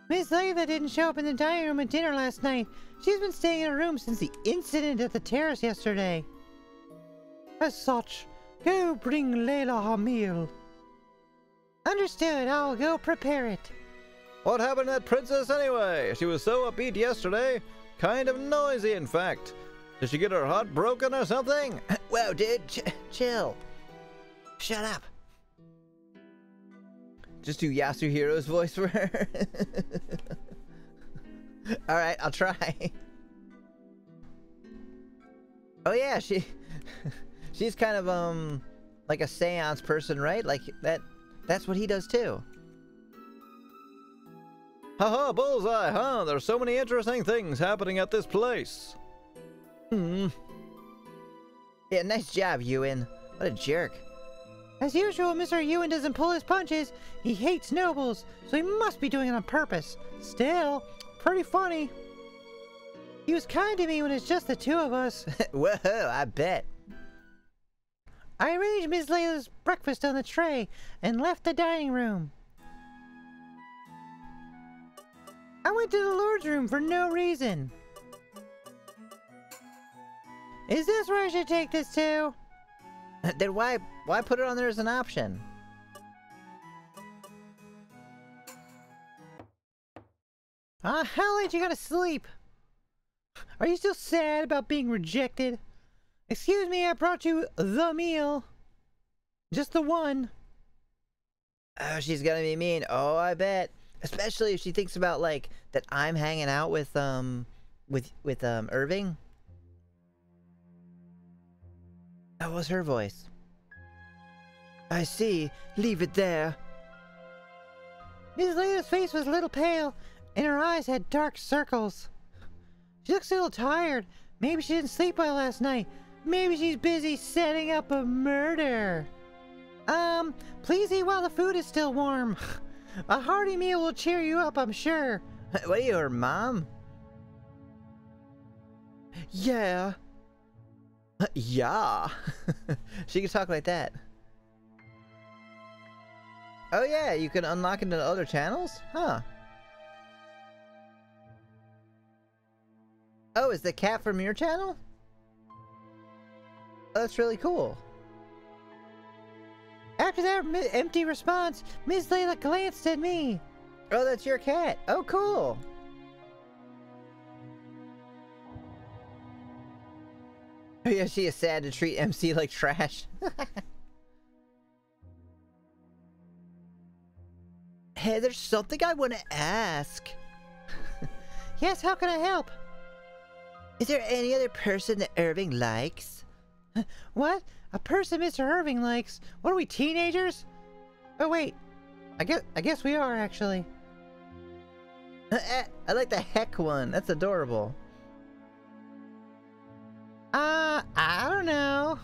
C: Miss Layla didn't show up in the dining room at dinner last night. She's been staying in her room since the incident at the terrace yesterday. As such, go bring Layla her meal. Understood, I'll go prepare it.
B: What happened to that princess anyway? She was so upbeat yesterday. Kind of noisy, in fact. Did she get her heart broken or something?
A: Whoa, dude, chill. Shut up. Just do Yasuhiro's voice for her. Alright, I'll try. Oh yeah, she's kind of like a seance person, right? Like that's what he does too.
B: Haha, bullseye, huh? There's so many interesting things happening at this place.
A: Yeah, nice job, Ewan. What a jerk.
C: As usual, Mr. Ewan doesn't pull his punches. He hates nobles, so he must be doing it on purpose. Still, pretty funny. He was kind to me when it's just the two of us.
A: Whoa, I bet.
C: I arranged Miss Layla's breakfast on the tray and left the dining room. I went to the Lord's room for no reason. Is this where I should take this to?
A: Then why put it on there as an option?
C: How late you gotta sleep? Are you still sad about being rejected? Excuse me, I brought you the meal. Just the one.
A: Oh, she's gonna be mean. Oh, I bet. Especially if she thinks about, like, that I'm hanging out with Irving. That was her voice.
C: I see. Leave it there. Miss Layla's face was a little pale, and her eyes had dark circles. She looks a little tired. Maybe she didn't sleep well last night. Maybe she's busy setting up a murder. Please eat while the food is still warm. A hearty meal will cheer you up, I'm sure.
A: What are you, her mom?
C: Yeah.
A: Yeah. She can talk like that. Oh yeah, you can unlock into other channels? Huh. Oh, is the cat from your channel? Oh, that's really cool.
C: After that empty response, Miss Layla glanced at me.
A: Oh, that's your cat. Oh, cool. Oh, yeah, she is sad to treat MC like trash. Hey, there's something I want to ask.
C: Yes, how can I help?
A: Is there any other person that Irving likes?
C: What? A person Mr. Irving likes? What are we, teenagers? Oh wait, I guess we are actually.
A: I like the heck one. That's adorable.
C: I don't know.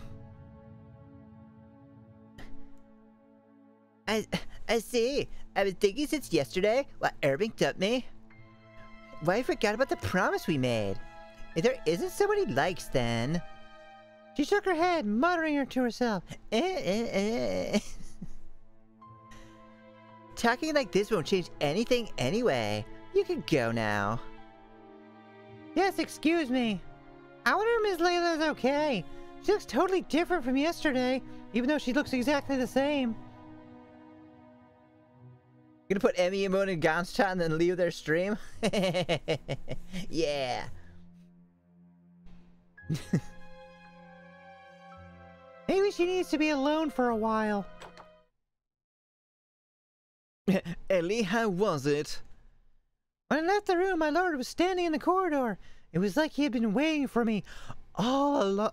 A: I see. I've been thinking since yesterday what Irving dumped me. Why I forgot about the promise we made. If there isn't someone he likes, then...
C: She shook her head, muttering to herself.
A: Talking like this won't change anything anyway. You can go now.
C: Yes, excuse me. I wonder if Miss Layla's okay. She looks totally different from yesterday, even though she looks exactly the same.
A: Gonna put Emmy emote in Gon's chat and then leave their stream? Yeah.
C: Maybe she needs to be alone for a while.
B: Ellie, how was it?
C: When I left the room, my lord was standing in the corridor. It was like he had been waiting for me all along.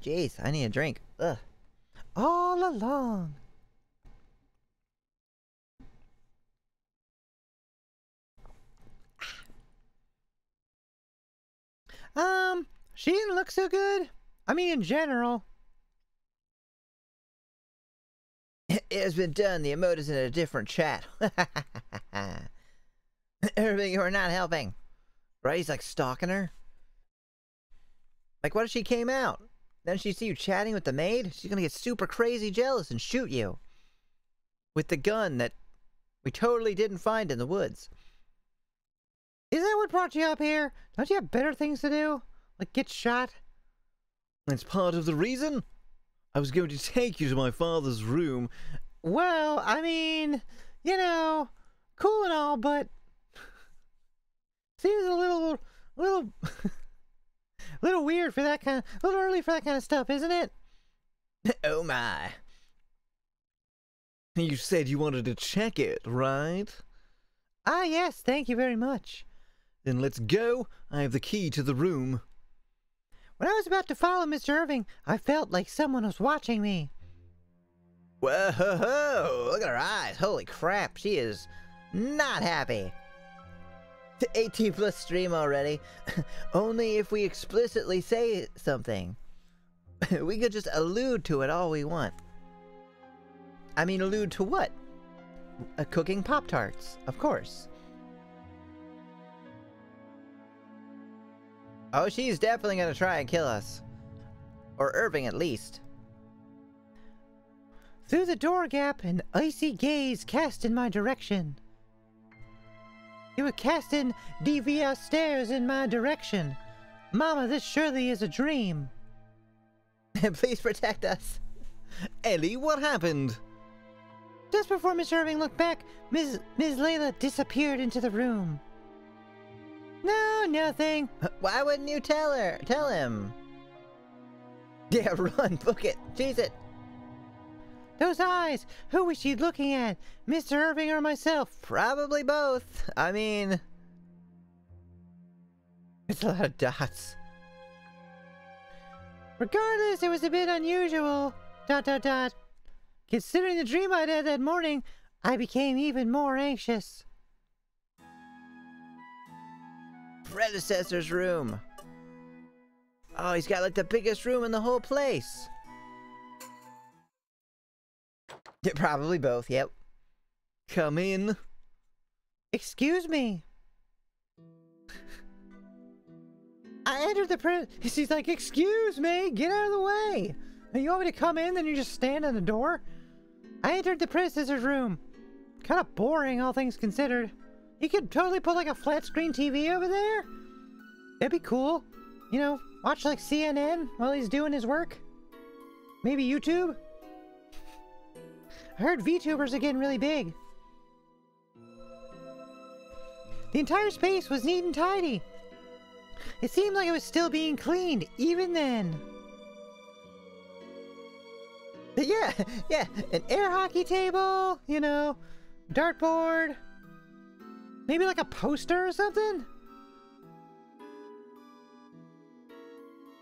A: Jeez, I need a drink. Ugh.
C: All along. She didn't look so good. I mean, in general.
A: It has been done. The emote is in a different chat. Irving, you are not helping. Right? He's like stalking her. Like, what if she came out? Then she see you chatting with the maid? She's gonna get super crazy jealous and shoot you. With the gun that we totally didn't find in the woods.
C: Is that what brought you up here? Don't you have better things to do? Like get shot?
B: That's part of the reason. I was going to take you to my father's room.
C: Well, I mean, you know, cool and all, but seems a little little weird for that kind of, a little early for that kind of stuff, isn't it?
A: Oh my.
B: You said you wanted to check it, right?
C: Ah, yes, thank you very much.
B: Then let's go. I have the key to the room.
C: When I was about to follow Mr. Irving, I felt like someone was watching me.
A: Whoa, look at her eyes. Holy crap, she is not happy. 18 plus stream already. Only if we explicitly say something. We could just allude to it all we want. I mean, allude to what? Cooking Pop-Tarts, of course. Oh, she's definitely gonna try and kill us. Or Irving, at least.
C: Through the door gap, an icy gaze cast in my direction. It was casting devious stares in my direction. Mama, this surely is a dream.
A: Please protect us.
B: Ellie, what happened?
C: Just before Miss Irving looked back, Ms. Layla disappeared into the room. No, nothing.
A: Why wouldn't you tell him? Yeah, run, book it, chase it.
C: Those eyes, who was she looking at? Mr. Irving or myself?
A: Probably both. I mean... it's a lot of dots.
C: Regardless, it was a bit unusual. ... Considering the dream I'd had that morning, I became even more anxious.
A: Predecessor's room. Oh, he's got like the biggest room in the whole place. Yeah, probably both, yep.
B: Come in.
C: Excuse me. I entered the she's like, excuse me, get out of the way. You want me to come in, then you just stand on the door? I entered the predecessor's room. Kind of boring, all things considered. He could totally put like a flat screen TV over there. That'd be cool. You know, watch like CNN while he's doing his work. Maybe YouTube. I heard VTubers are getting really big. The entire space was neat and tidy. It seemed like it was still being cleaned, even then. But yeah, an air hockey table, you know, dartboard. Maybe like a poster or something?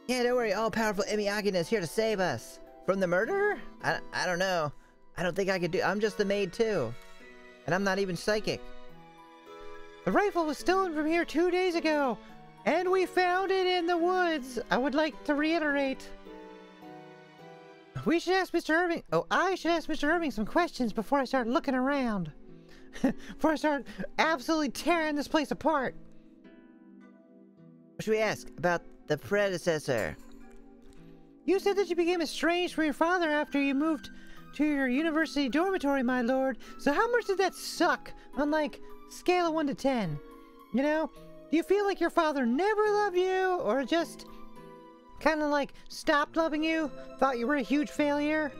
A: Yeah, don't worry, all-powerful Miyagi is here to save us. From the murderer? I don't know. I don't think I could do... I'm just the maid, too. And I'm not even psychic.
C: The rifle was stolen from here 2 days ago, and we found it in the woods. I would like to reiterate. We should ask Mr. Irving... Oh, I should ask Mr. Irving some questions before I start looking around. Before I start absolutely tearing this place apart.
A: What should we ask? About the predecessor.
C: You said that you became estranged from your father after you moved to your university dormitory, my lord. So how much did that suck on, like, scale of 1 to 10? You know? Do you feel like your father never loved you? Or just kind of, like, stopped loving you? Thought you were a huge failure?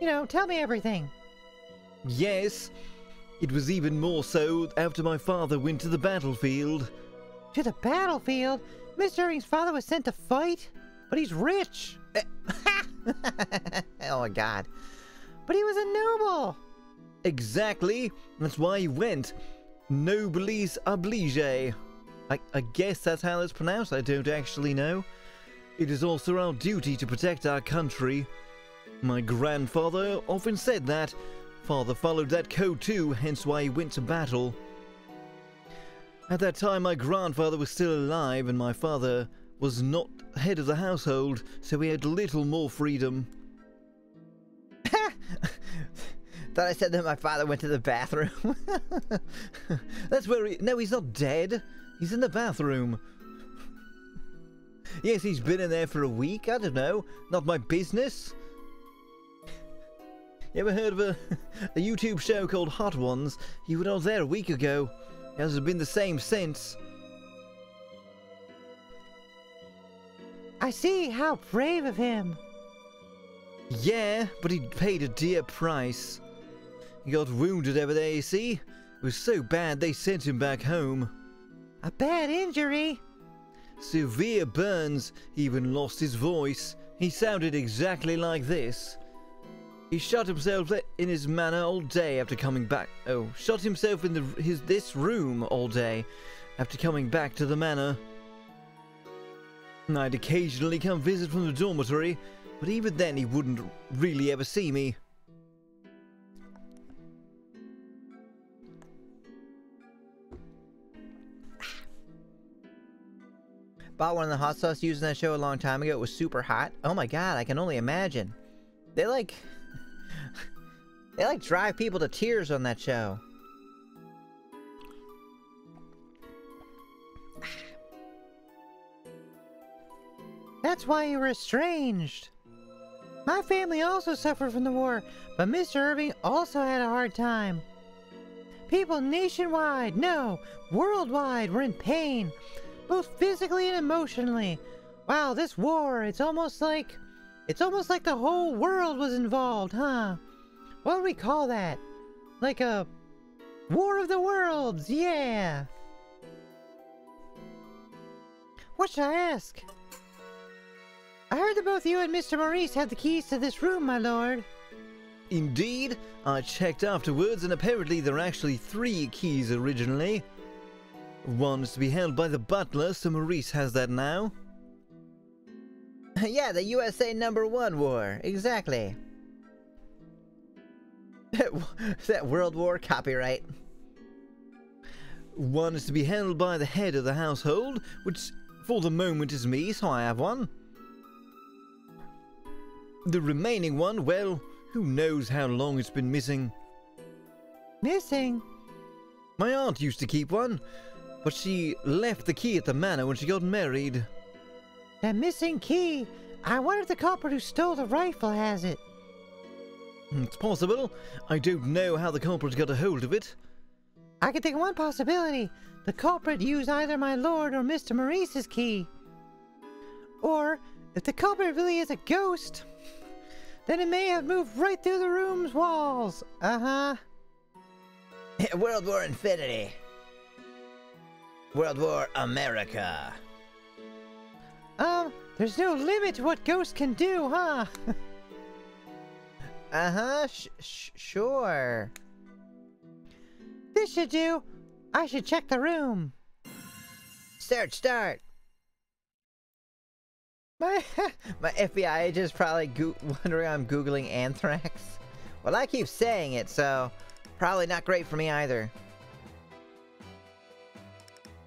C: You know, tell me everything.
B: Yes. It was even more so after my father went to the battlefield.
C: To the battlefield? Mr. Irving's father was sent to fight? But he's rich.
A: Oh my god.
C: But he was a noble.
B: Exactly. That's why he went. Nobilis oblige. I guess that's how it's pronounced. I don't actually know. It is also our duty to protect our country. My grandfather often said that. Father followed that code too, hence why he went to battle. At that time, my grandfather was still alive, and my father was not head of the household, so he had little more freedom.
A: Thought I said that my father went to the bathroom.
B: That's where he... No, he's not dead. He's in the bathroom. Yes, he's been in there for a week. I don't know. Not my business. You ever heard of a YouTube show called Hot Ones? He was there a week ago. It hasn't been the same since.
C: I see. How brave of him.
B: Yeah, but he paid a dear price. He got wounded over there, you see? It was so bad they sent him back home.
C: A bad injury?
B: Severe burns. He even lost his voice. He sounded exactly like this. He shut himself in his manor all day after coming back. Oh, shut himself in this room all day after coming back to the manor. I'd occasionally come visit from the dormitory, but even then he wouldn't really ever see me.
A: Bought one of the hot sauce used in that show a long time ago. It was super hot. Oh my god, I can only imagine. They like drive people to tears on that show.
C: That's why you were estranged. My family also suffered from the war, but Mr. Irving also had a hard time. People nationwide, no, worldwide, were in pain, both physically and emotionally. Wow, this war, it's almost like the whole world was involved, huh? What do we call that? Like a War of the Worlds, yeah! What should I ask? I heard that both you and Mr. Maurice had the keys to this room, my lord.
B: Indeed, I checked afterwards, and apparently there are actually 3 keys originally. One is to be held by the butler, so Maurice has that now.
A: Yeah, the USA #1 war, exactly. That World War copyright.
B: One is to be held by the head of the household, which for the moment is me, so I have one. The remaining one, well, who knows how long it's been missing.
C: Missing?
B: My aunt used to keep one, but she left the key at the manor when she got married.
C: That missing key? I wonder if the culprit who stole the rifle has it.
B: It's possible. I don't know how the culprit got a hold of it.
C: I can think of one possibility. The culprit used either my lord or Mr. Maurice's key. Or, if the culprit really is a ghost, then it may have moved right through the room's walls. Uh-huh.
D: World War Infinity. World War America.
C: There's no limit to what ghosts can do, huh?
A: Uh-huh, sure.
C: This should do. I should check the room.
A: Search start. My FBI agent's probably wondering I'm Googling anthrax. Well, I keep saying it, so probably not great for me either.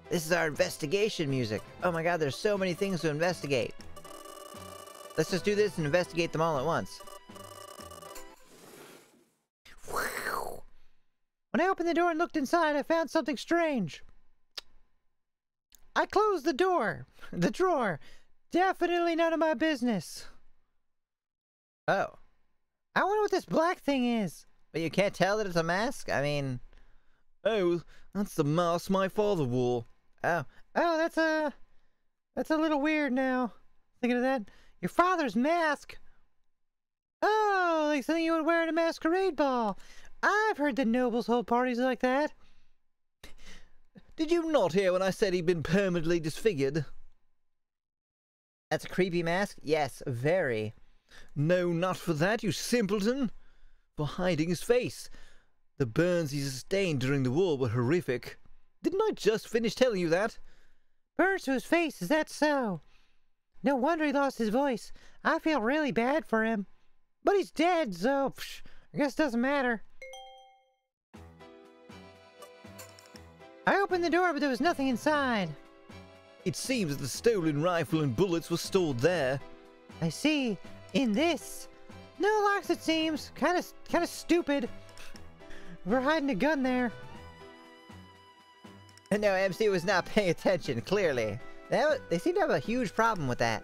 A: This is our investigation music. Oh my god, there's so many things to investigate. Let's just do this and investigate them all at once.
C: When I opened the door and looked inside, I found something strange. I closed the door. The drawer. Definitely none of my business.
A: Oh.
C: I wonder what this black thing is.
A: But you can't tell that it's a mask? I mean...
B: Oh, that's the mask my father wore.
A: Oh.
C: Oh, that's a little weird now. Thinking of that. Your father's mask. Oh, like something you would wear at a masquerade ball. I've heard the nobles hold parties like that.
B: Did you not hear when I said he'd been permanently disfigured?
A: That's a creepy mask? Yes, very.
B: No, not for that, you simpleton. For hiding his face. The burns he sustained during the war were horrific. Didn't I just finish telling you that?
C: Burns to his face, is that so? No wonder he lost his voice. I feel really bad for him. But he's dead, so I guess it doesn't matter. I opened the door, but there was nothing inside.
B: It seems that the stolen rifle and bullets were stored there.
C: I see. In this. No locks, it seems. Kind of stupid. We're hiding a gun there.
A: No, MC was not paying attention, clearly. They seem to have a huge problem with that.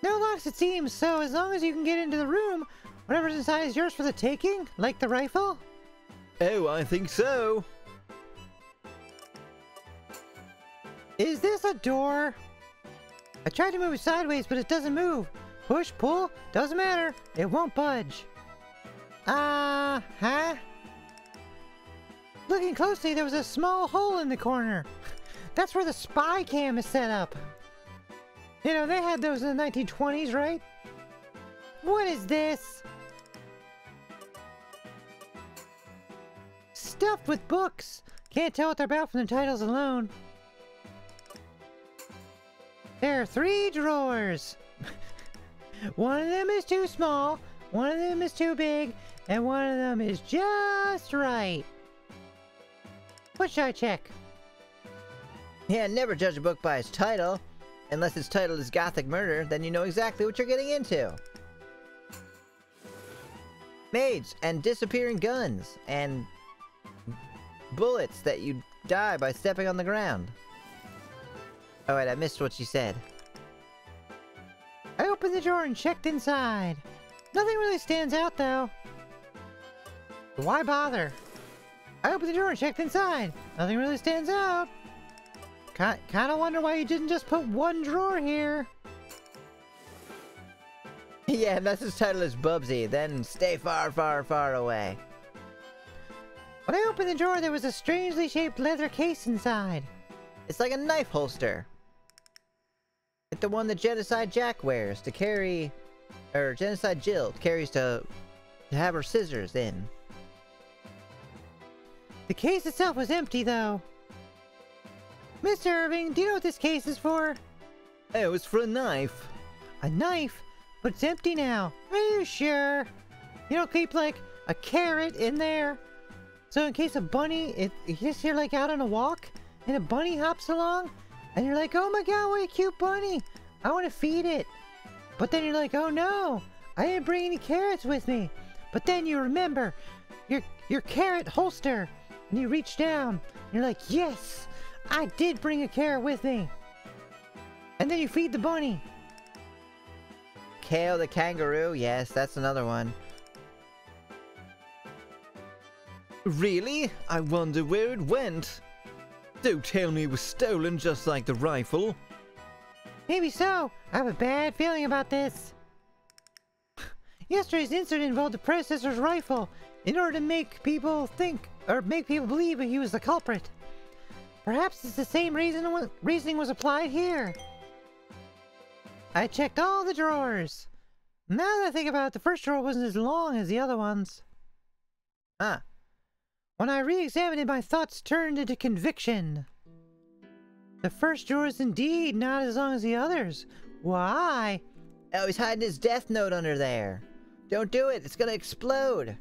C: No locks, it seems, so as long as you can get into the room, whatever's inside is yours for the taking? Like the rifle?
B: Oh, I think so.
C: Is this a door? I tried to move it sideways, but it doesn't move. Push, pull, doesn't matter. It won't budge. Huh? Looking closely, there was a small hole in the corner. That's where the spy cam is set up. You know, they had those in the 1920s, right? What is this? Stuffed with books. Can't tell what they're about from the titles alone. There are 3 drawers. One of them is too small, one of them is too big, and one of them is just right. What should I check?
A: Yeah, never judge a book by its title. Unless its title is Gothic Murder, then you know exactly what you're getting into. Maids and disappearing guns and bullets that you die by stepping on the ground. Oh wait, I missed what she said.
C: I opened the drawer and checked inside. Nothing really stands out though. Why bother? I opened the drawer and checked inside. Nothing really stands out. Kinda wonder why you didn't just put one drawer here.
A: Yeah, unless its title is Bubsy, then stay far, far, far away.
C: When I opened the drawer, there was a strangely shaped leather case inside.
A: It's like a knife holster. Like the one that Genocide Jack wears to carry, or Genocide Jill carries to have her scissors in.
C: The case itself was empty though. Mr. Irving, do you know what this case is for?
B: Oh, it's for a knife.
C: A knife? But it's empty now. Are you sure? You don't keep like a carrot in there? So in case a bunny, you're like out on a walk and a bunny hops along and you're like, oh my god, what a cute bunny. I want to feed it. But then you're like, oh no, I didn't bring any carrots with me. But then you remember your carrot holster and you reach down and you're like, yes, I did bring a carrot with me. And then you feed the bunny.
A: Kale the kangaroo, yes, that's another one.
B: Really? I wonder where it went. Don't tell me it was stolen just like the rifle.
C: Maybe so. I have a bad feeling about this. Yesterday's incident involved the Predecessor's rifle in order to make people think, or make people believe that he was the culprit. Perhaps it's the same reasoning was applied here. I checked all the drawers. Now that I think about it, the first drawer wasn't as long as the other ones.
A: Huh.
C: When I re-examined it, my thoughts turned into conviction. The first drawer is indeed not as long as the others. Why?
A: Oh, he's hiding his death note under there. Don't do it. It's gonna explode.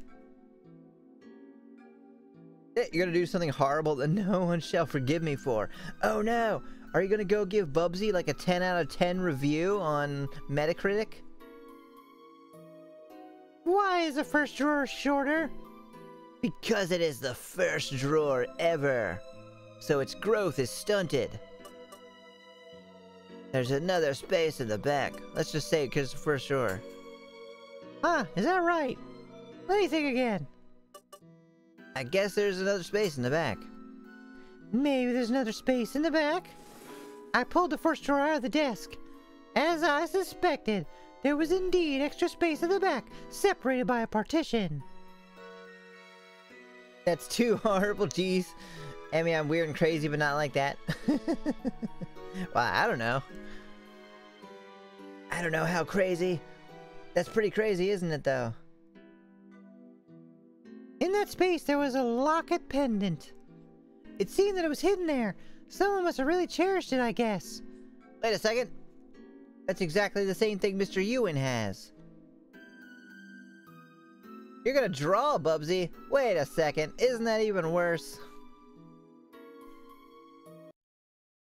A: You're gonna do something horrible that no one shall forgive me for. Oh no. Are you gonna go give Bubsy like a 10 out of 10 review on Metacritic?
C: Why is the first drawer shorter?
A: Because it is the first drawer ever. So its growth is stunted. There's another space in the back. Let's just say because it's the first drawer.
C: Huh, is that right? Let me think again.
A: I guess there's another space in the back.
C: Maybe there's another space in the back? I pulled the first drawer out of the desk. As I suspected, there was indeed extra space in the back, separated by a partition.
A: That's too horrible, jeez. I mean, I'm weird and crazy, but not like that. Well, I don't know. I don't know how crazy. That's pretty crazy, isn't it, though?
C: In that space, there was a locket pendant. It seemed that it was hidden there. Someone must have really cherished it, I guess.
A: Wait a second. That's exactly the same thing Mr. Ewan has. You're gonna draw, Bubsy. Wait a second. Isn't that even worse?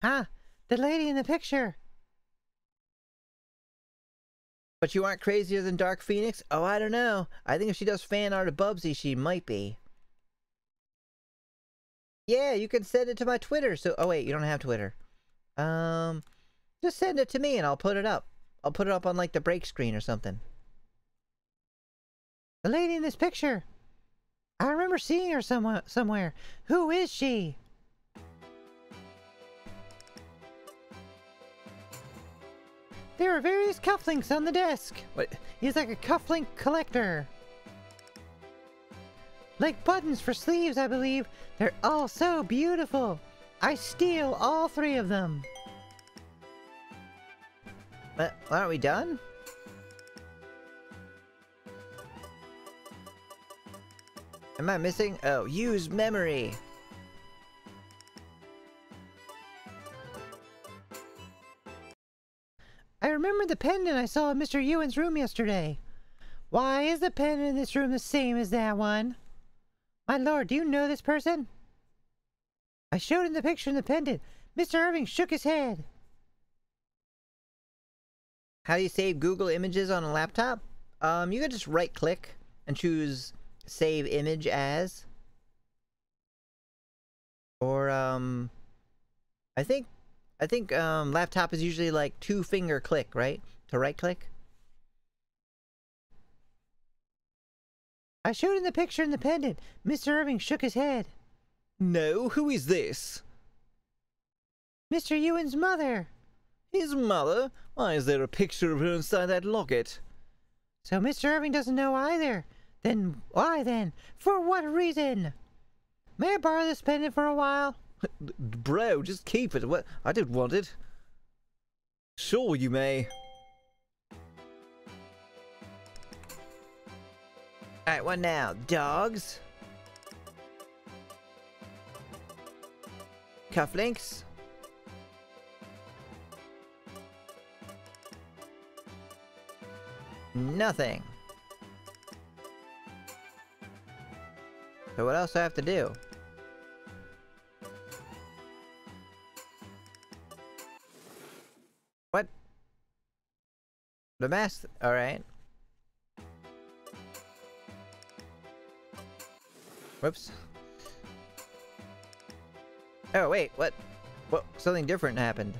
C: Ah, the lady in the picture.
A: But you aren't crazier than Dark Phoenix? Oh, I don't know. I think if she does fan art of Bubsy, she might be. Yeah, you can send it to my Twitter. So, oh wait, you don't have Twitter. Just send it to me and I'll put it up. I'll put it up on like the break screen or something.
C: The lady in this picture. I remember seeing her somewhere. Who is she? There are various cufflinks on the desk.
A: What?
C: He's like a cufflink collector. Like buttons for sleeves, I believe. They're all so beautiful. I steal all 3 of them.
A: Well, aren't we done? Am I missing? Oh, use memory.
C: I remember the pendant I saw in Mr. Ewan's room yesterday. Why is the pendant in this room the same as that one? My lord, do you know this person? I showed him the picture in the pendant. Mr. Irving shook his head.
A: How do you save Google Images on a laptop? You can just right click and choose Save Image As. Or, I think laptop is usually like 2-finger click, right? To right click.
C: I showed him the picture in the pendant. Mr. Irving shook his head.
B: No, who is this?
C: Mr. Ewan's mother.
B: His mother? Why is there a picture of her inside that locket?
C: So Mr. Irving doesn't know either. Then why then? For what reason? May I borrow this pendant for a while?
B: Bro, just keep it. What? I don't want it. Sure, you may.
A: Alright, what now? Dogs? Cufflinks? Nothing. So what else do I have to do? What? The mask? Alright. Whoops. Oh, wait, what? What? Something different happened.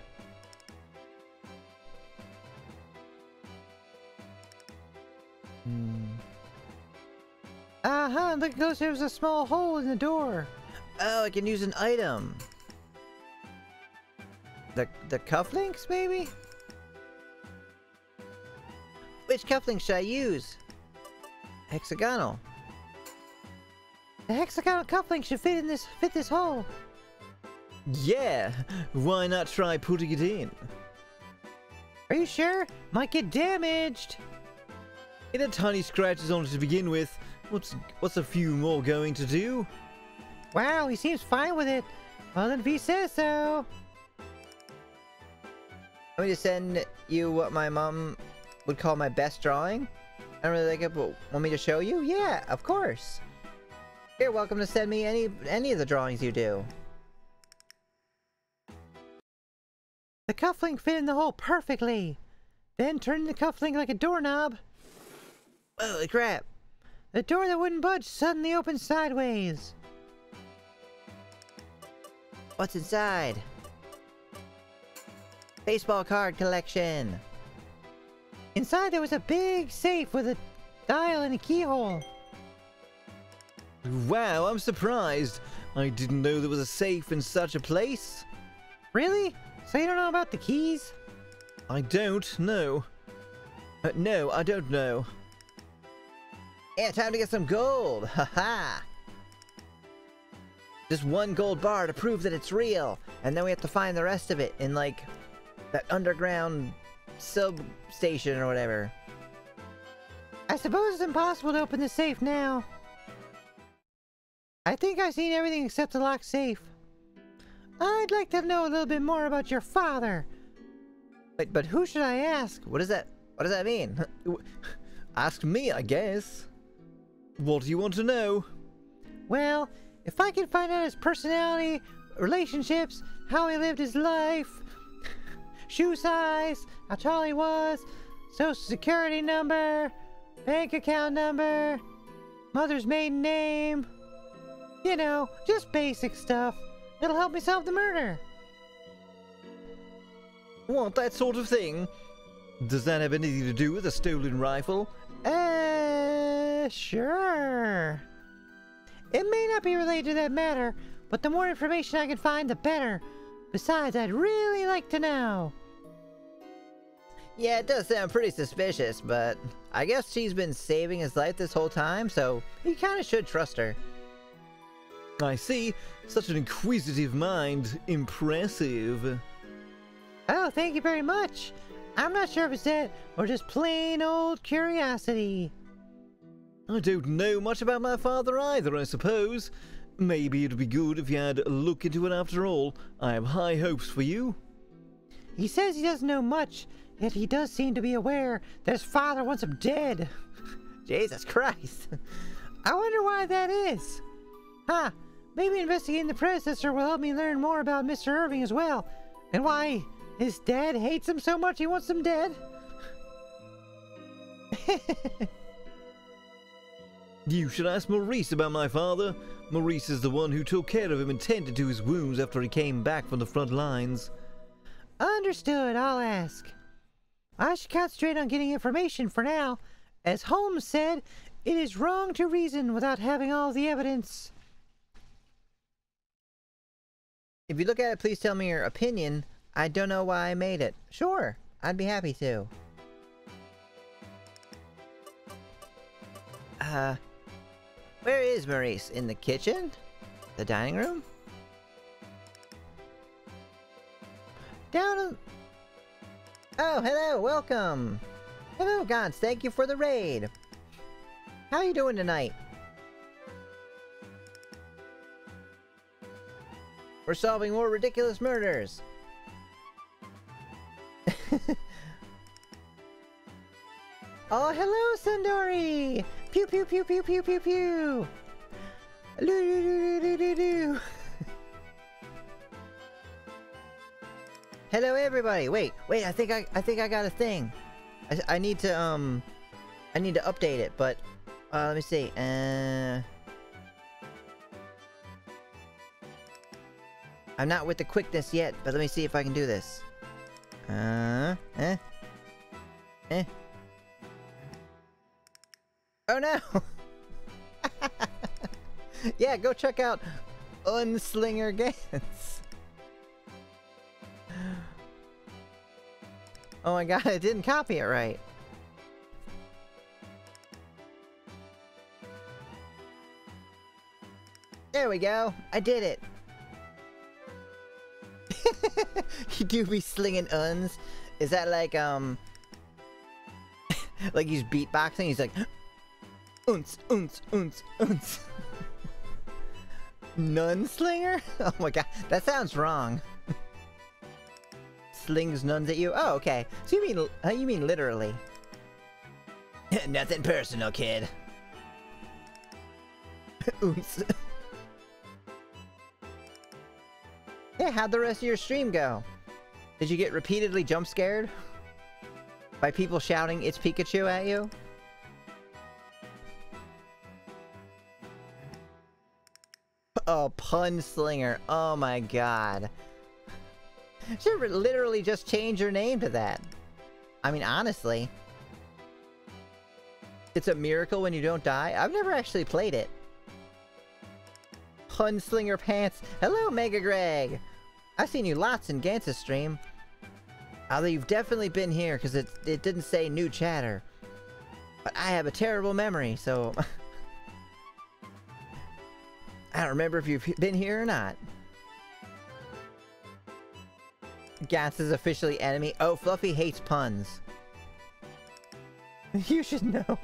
C: Uh-huh, look close, there's a small hole in the door.
A: Oh, I can use an item. The cufflinks, maybe? Which cufflinks should I use? Hexagonal.
C: The hexagonal cufflink should fit this hole.
B: Yeah, why not try putting it in?
C: Are you sure? Might get damaged.
B: It had tiny scratches on it to begin with. What's a few more going to do?
C: Wow, he seems fine with it. Well, then if he says so.
A: Want me to send you what my mom would call my best drawing? I don't really like it, but want me to show you? Yeah, of course. You're welcome to send me any of the drawings you do.
C: The cufflink fit in the hole perfectly. Then turn the cufflink like a doorknob.
A: Holy crap.
C: The door that wouldn't budge suddenly opened sideways.
A: What's inside? Baseball card collection.
C: Inside there was a big safe with a dial and a keyhole.
B: Wow, I'm surprised. I didn't know there was a safe in such a place.
C: Really? So you don't know about the keys?
B: I don't know. No, I don't know.
A: Yeah, time to get some gold. Haha. Just one gold bar to prove that it's real. And then we have to find the rest of it in, like, that underground substation or whatever.
C: I suppose it's impossible to open the safe now. I think I've seen everything except the locked safe. I'd like to know a little bit more about your father.
A: Wait, but who should I ask? What does that mean?
B: Ask me, I guess. What do you want to know?
C: Well, if I can find out his personality, relationships, how he lived his life, shoe size, how tall he was, social security number, bank account number, mother's maiden name. You know, just basic stuff. It'll help me solve the murder.
B: Want that sort of thing? Does that have anything to do with a stolen rifle?
C: Sure. It may not be related to that matter, but the more information I can find, the better. Besides, I'd really like to know.
A: Yeah, it does sound pretty suspicious, but I guess she's been saving his life this whole time, so you kind of should trust her.
B: I see. Such an inquisitive mind. Impressive.
C: Oh, thank you very much. I'm not sure if it's that or just plain old curiosity.
B: I don't know much about my father either, I suppose. Maybe it'd be good if you had a look into it after all. I have high hopes for you.
C: He says he doesn't know much, yet he does seem to be aware that his father wants him dead.
A: Jesus Christ.
C: I wonder why that is. Huh, maybe investigating the predecessor will help me learn more about Mr. Irving as well. And why his dad hates him so much he wants him dead.
B: You should ask Maurice about my father. Maurice is the one who took care of him and tended to his wounds after he came back from the front lines.
C: Understood, I'll ask. I should concentrate on getting information for now. As Holmes said, it is wrong to reason without having all the evidence.
A: If you look at it, please tell me your opinion. I don't know why I made it. Sure, I'd be happy to. Where is Maurice? In the kitchen? The dining room? Down. Oh, hello, welcome. Hello, Gons, thank you for the raid. How are you doing tonight? We're solving more ridiculous murders. Oh, hello, Sundari! Pew pew pew pew pew pew pew! Loo doo doo doo doo doo. Hello, everybody! Wait, I think I got a thing. I need to update it, but let me see. I'm not with the quickness yet, but let me see if I can do this. Oh no! Yeah, go check out Unslinger Gans. Oh my god, I didn't copy it right. There we go. I did it. You do be slinging uns. Is that like, like he's beatboxing? He's like, unce, unce, unce, unce. Nunslinger? Oh my god, that sounds wrong. Slings nuns at you? Oh, okay. So you mean literally?
D: Nothing personal, kid.
A: Unce. Yeah, how'd the rest of your stream go? Did you get repeatedly jump scared? By people shouting, "It's Pikachu" at you? Oh, Pun Slinger. Oh my god. Should literally just change your name to that. I mean, honestly. It's a miracle when you don't die. I've never actually played it. Pun Slinger Pants. Hello, Mega Greg. I've seen you lots in Gant's stream. Although you've definitely been here, because it didn't say new chatter. But I have a terrible memory, so... I don't remember if you've been here or not. Gantz is officially enemy. Oh, Fluffy hates puns. You should know.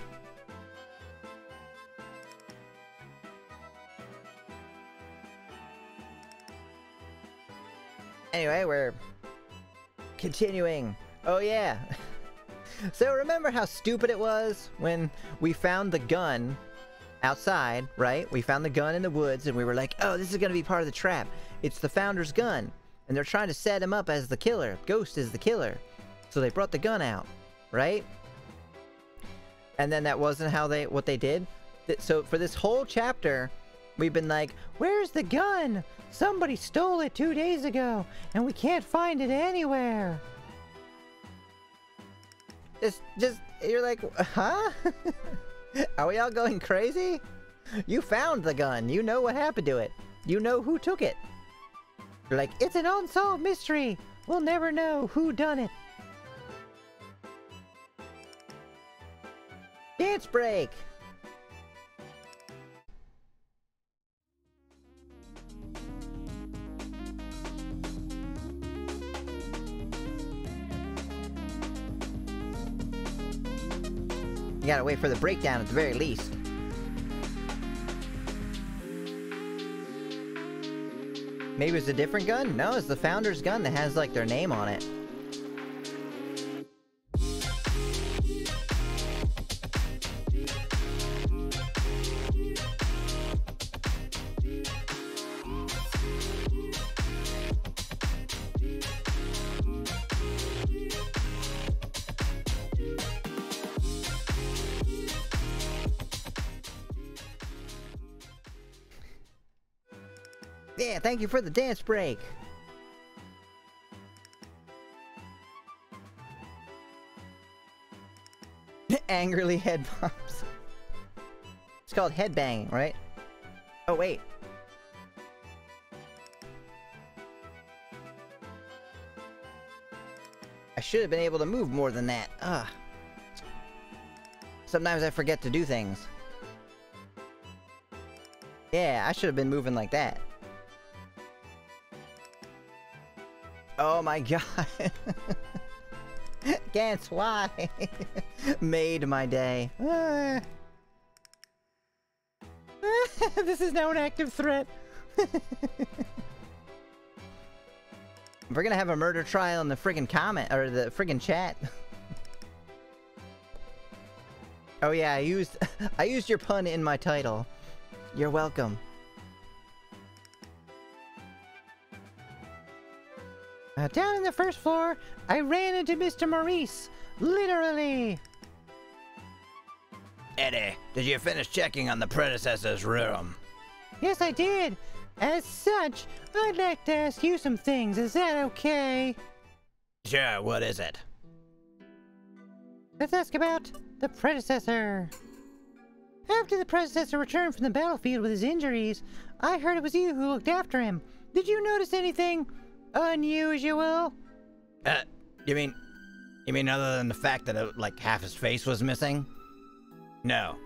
A: Anyway, we're continuing. Oh yeah. So remember how stupid it was when we found the gun outside, right? We found the gun in the woods and we were like, oh, this is gonna be part of the trap. It's the Founder's gun. And they're trying to set him up as the killer. Ghost is the killer. So they brought the gun out, right? And then that wasn't how what they did. So for this whole chapter, we've been like, where's the gun? Somebody stole it 2 days ago, and we can't find it anywhere. You're like, huh? Are we all going crazy? You found the gun. You know what happened to it. You know who took it. You're like, it's an unsolved mystery. We'll never know who done it. Dance break. You gotta wait for the breakdown at the very least. Maybe it's a different gun? No, it's the Founder's gun that has, like, their name on it. Yeah, thank you for the dance break. Angrily head bumps. It's called headbanging, right? Oh, wait. I should have been able to move more than that. Ugh. Sometimes I forget to do things. Yeah, I should have been moving like that. Oh my god. Gantz, why? Made my day. This is now an active threat. We're gonna have a murder trial in the friggin' comment, or the friggin' chat. Oh yeah, I used your pun in my title. You're welcome. Down in the first floor, I ran into Mr. Maurice. Literally.
D: Eddie, did you finish checking on the Predecessor's room?
C: Yes, I did. As such, I'd like to ask you some things. Is that okay?
D: Sure, what is it?
C: Let's ask about the Predecessor. After the Predecessor returned from the battlefield with his injuries, I heard it was you who looked after him. Did you notice anything unusual?
D: You mean other than the fact that, like, half his face was missing? No.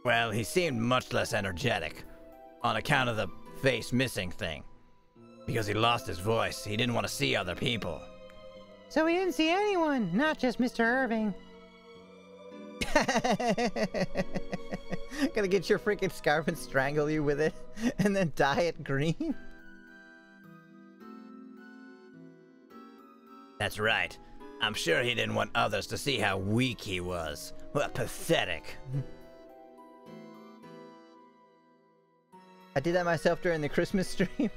D: Well, he seemed much less energetic, on account of the face missing thing. Because he lost his voice, he didn't want to see other people.
C: So he didn't see anyone, not just Mr. Irving.
A: Gonna get your freaking scarf and strangle you with it, and then dye it green?
D: That's right. I'm sure he didn't want others to see how weak he was. What pathetic.
A: I did that myself during the Christmas stream.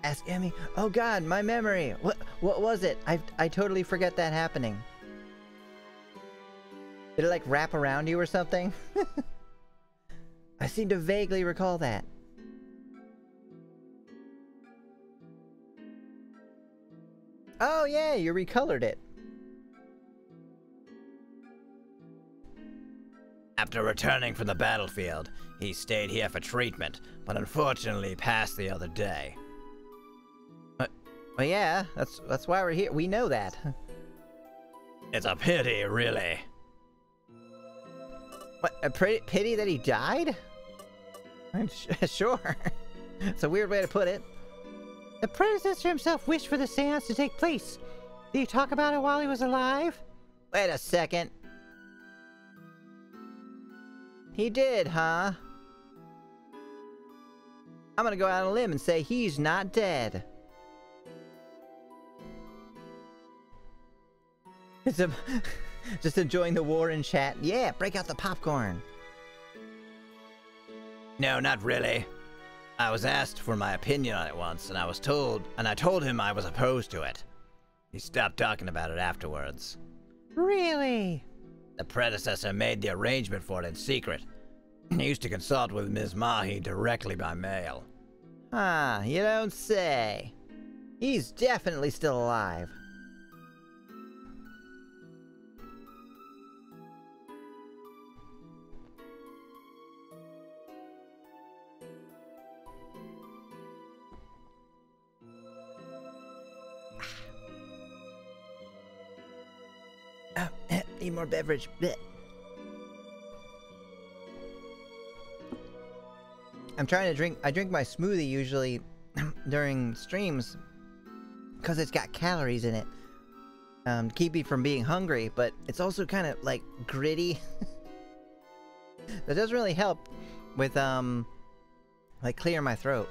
A: Ask Emmy. Oh god, my memory. What was it? I totally forget that happening. Did it like wrap around you or something? I seem to vaguely recall that. Oh yeah, you recolored it.
D: After returning from the battlefield, he stayed here for treatment, but unfortunately passed the other day.
A: Well yeah, that's why we're here. We know that.
D: It's a pity, really.
A: What, a pity that he died? Sure. It's a weird way to put it.
C: The Predecessor himself wished for the seance to take place. Did he talk about it while he was alive?
A: Wait a second. He did, huh? I'm gonna go out on a limb and say he's not dead. It's a... Just enjoying the war in chat. Yeah, break out the popcorn.
D: No, not really. I was asked for my opinion on it once, and I told him I was opposed to it. He stopped talking about it afterwards.
C: Really?
D: The Predecessor made the arrangement for it in secret. He used to consult with Ms. Mahi directly by mail.
A: Ah, you don't say. He's definitely still alive. Need more beverage. Blech. I'm trying to drink. I drink my smoothie usually during streams because it's got calories in it. Keep me from being hungry, but it's also kind of like gritty. That doesn't really help with like clear my throat.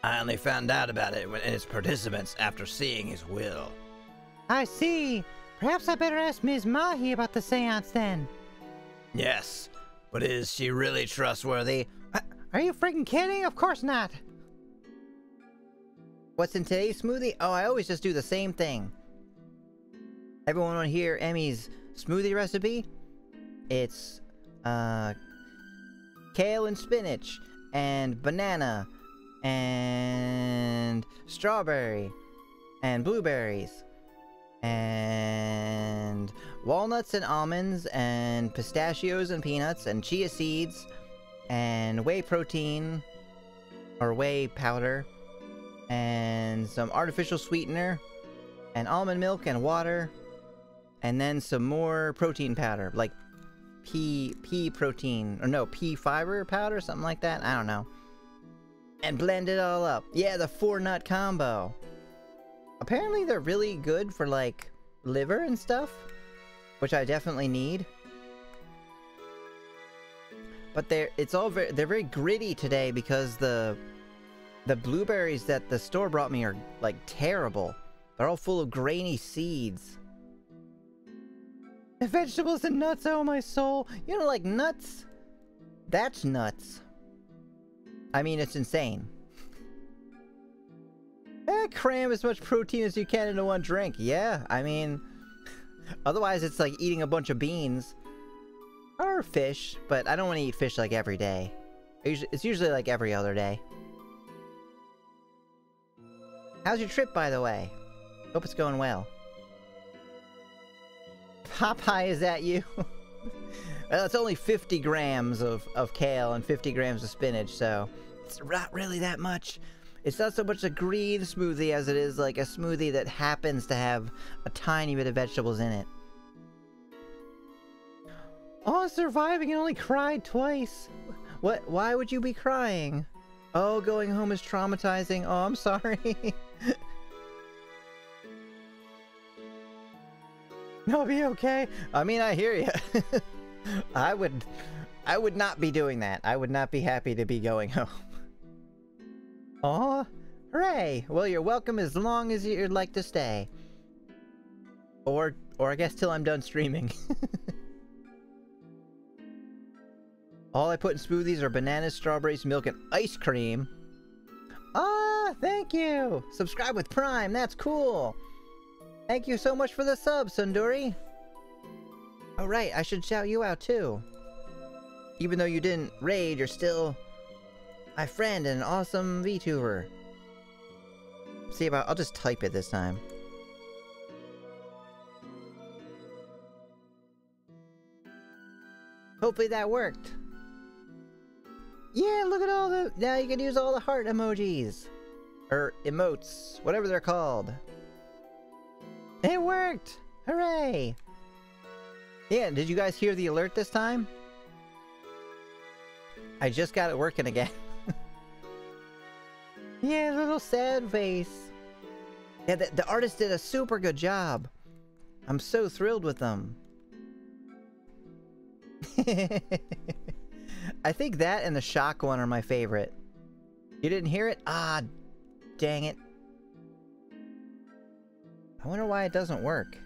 D: I only found out about it and its participants after seeing his will.
C: I see. Perhaps I better ask Ms. Mahi about the seance then.
D: Yes, but is she really trustworthy?
C: Are you freaking kidding? Of course not.
A: What's in today's smoothie? Oh, I always just do the same thing. Everyone want to hear Emmy's smoothie recipe? It's kale and spinach and banana and strawberry and blueberries and walnuts and almonds and pistachios and peanuts and chia seeds and whey protein or whey powder and some artificial sweetener and almond milk and water and then some more protein powder, like pea protein, or no, pea fiber powder, something like that, I don't know. And blend it all up. Yeah, the 4-nut combo. Apparently they're really good for like liver and stuff, which I definitely need. But they're very gritty today because the blueberries that the store brought me are like terrible. They're all full of grainy seeds. Vegetables and nuts, oh my soul. You know, like nuts? That's nuts. I mean, it's insane. Cram as much protein as you can into one drink. Yeah, I mean, otherwise it's like eating a bunch of beans. Or fish, but I don't want to eat fish like every day. It's usually like every other day. How's your trip, by the way? Hope it's going well. Popeye is at you. Well, it's only 50 grams of kale and 50 grams of spinach, so it's not really that much. It's not so much a green smoothie as it is like a smoothie that happens to have a tiny bit of vegetables in it.
C: Oh, surviving and only cried twice.
A: What? Why would you be crying? Oh, going home is traumatizing. Oh, I'm sorry.
C: You'll be okay.
A: I mean, I hear you. I would not be doing that. I would not be happy to be going home. Aw, hooray! Well, you're welcome as long as you'd like to stay. Or I guess till I'm done streaming. All I put in smoothies are bananas, strawberries, milk, and ice cream. Ah, thank you! Subscribe with Prime, that's cool! Thank you so much for the sub, Sunduri! Oh right, I should shout you out too. Even though you didn't raid, you're still my friend and an awesome VTuber. See about, I'll just type it this time. Hopefully that worked. Yeah, look at all the, now you can use all the heart emojis. Or emotes, whatever they're called. It worked! Hooray! Yeah, did you guys hear the alert this time? I just got it working again. Yeah, little sad face. Yeah, the artist did a super good job. I'm so thrilled with them. I think that and the shock one are my favorite. You didn't hear it? Ah, dang it. I wonder why it doesn't work.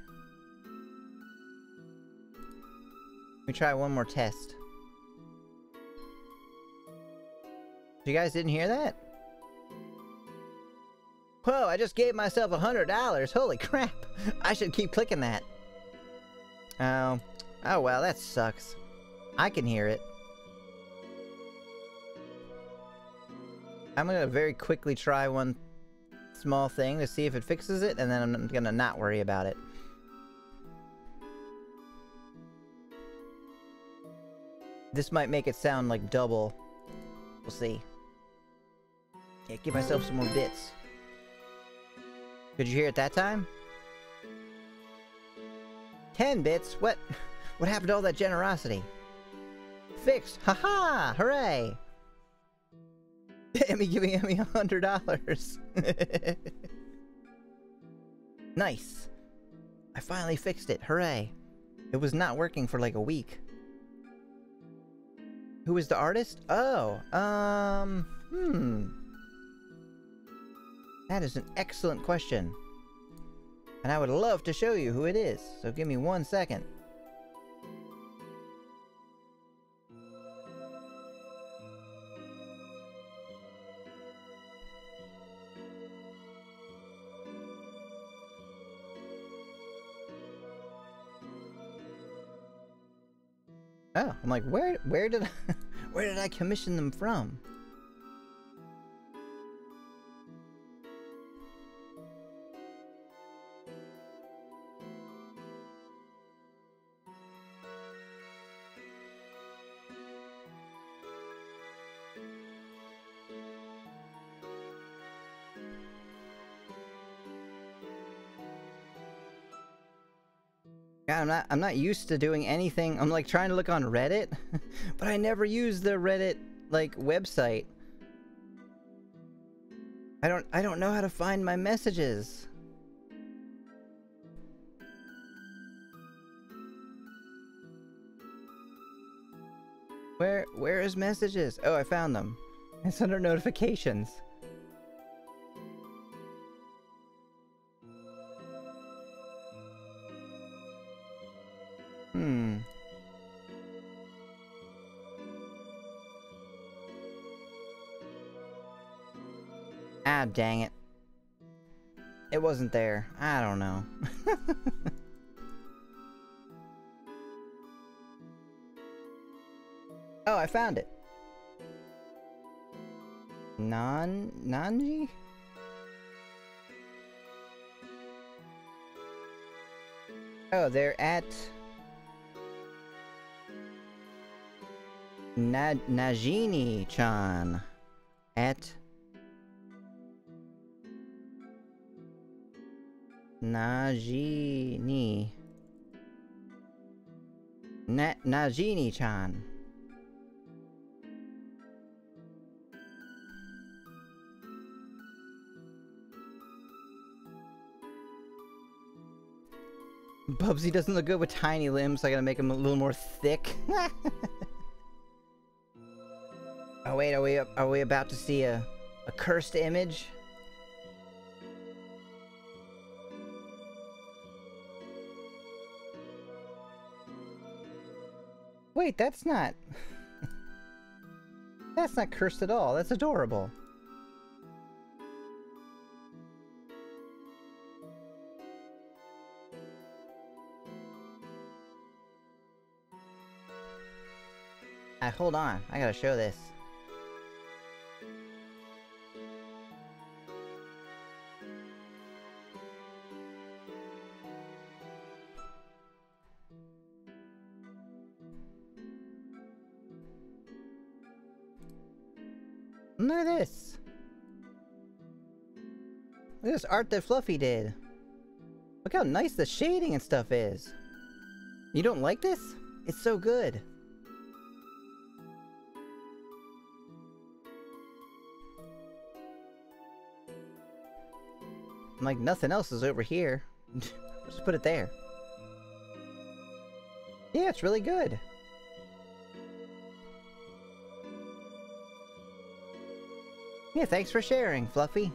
A: Let me try one more test. You guys didn't hear that? Whoa, I just gave myself $100. Holy crap. I should keep clicking that. Oh. Oh well, that sucks. I can hear it. I'm gonna very quickly try one small thing to see if it fixes it, and then I'm gonna not worry about it. This might make it sound like double. We'll see. Yeah, give myself some more bits. Could you hear it that time? 10 bits? What? What happened to all that generosity? Fixed! Haha! Hooray! Emmy giving Emmy $100. Nice. I finally fixed it. Hooray. It was not working for like a week. Who is the artist? Oh, That is an excellent question. And I would love to show you who it is. So give me 1 second. Oh, I'm like, where did I commission them from? God, I'm not used to doing anything. I'm like trying to look on Reddit, but I never use the Reddit like website. I don't know how to find my messages. Where is messages? Oh, I found them. It's under notifications. Ah, dang it. It wasn't there. I don't know. Oh, I found it. Nanji? Oh, they're at Najini-chan. At Najini. Najini-chan. Bubsy doesn't look good with tiny limbs, so I gotta make him a little more thick. Oh wait, are we about to see a cursed image? Wait, that's not... That's not cursed at all. That's adorable. Hold on. I gotta show this. Look at this. Look at this art that Fluffy did. Look how nice the shading and stuff is. You don't like this? It's so good. Like nothing else is over here. Just put it there. Yeah, it's really good. Yeah, thanks for sharing, Fluffy.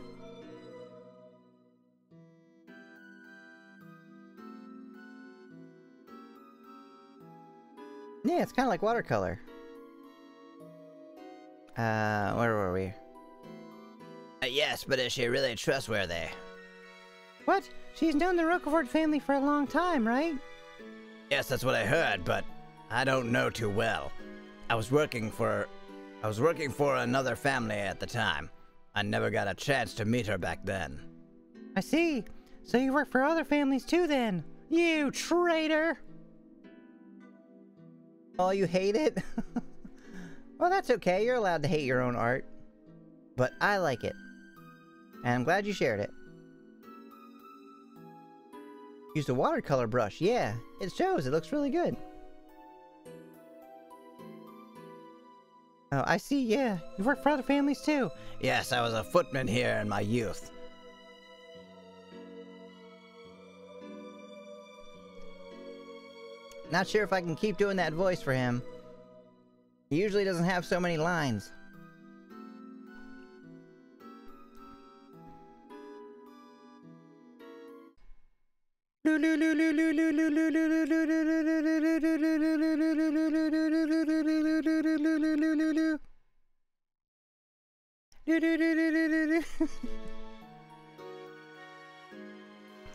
A: Yeah, it's kind of like watercolor. Where were we?
D: Yes, but is she really trustworthy?
C: What? She's known the Roquefort family for a long time, right?
D: Yes, that's what I heard, but I don't know too well. I was working for another family at the time. I never got a chance to meet her back then.
C: I see. So you work for other families too then? You traitor!
A: Oh, you hate it? Well, that's okay. You're allowed to hate your own art. But I like it. And I'm glad you shared it. Used a watercolor brush. Yeah, it shows. It looks really good. Oh, I see. Yeah, you work for other families too.
D: Yes, I was a footman here in my youth.
A: Not sure if I can keep doing that voice for him. He usually doesn't have so many lines.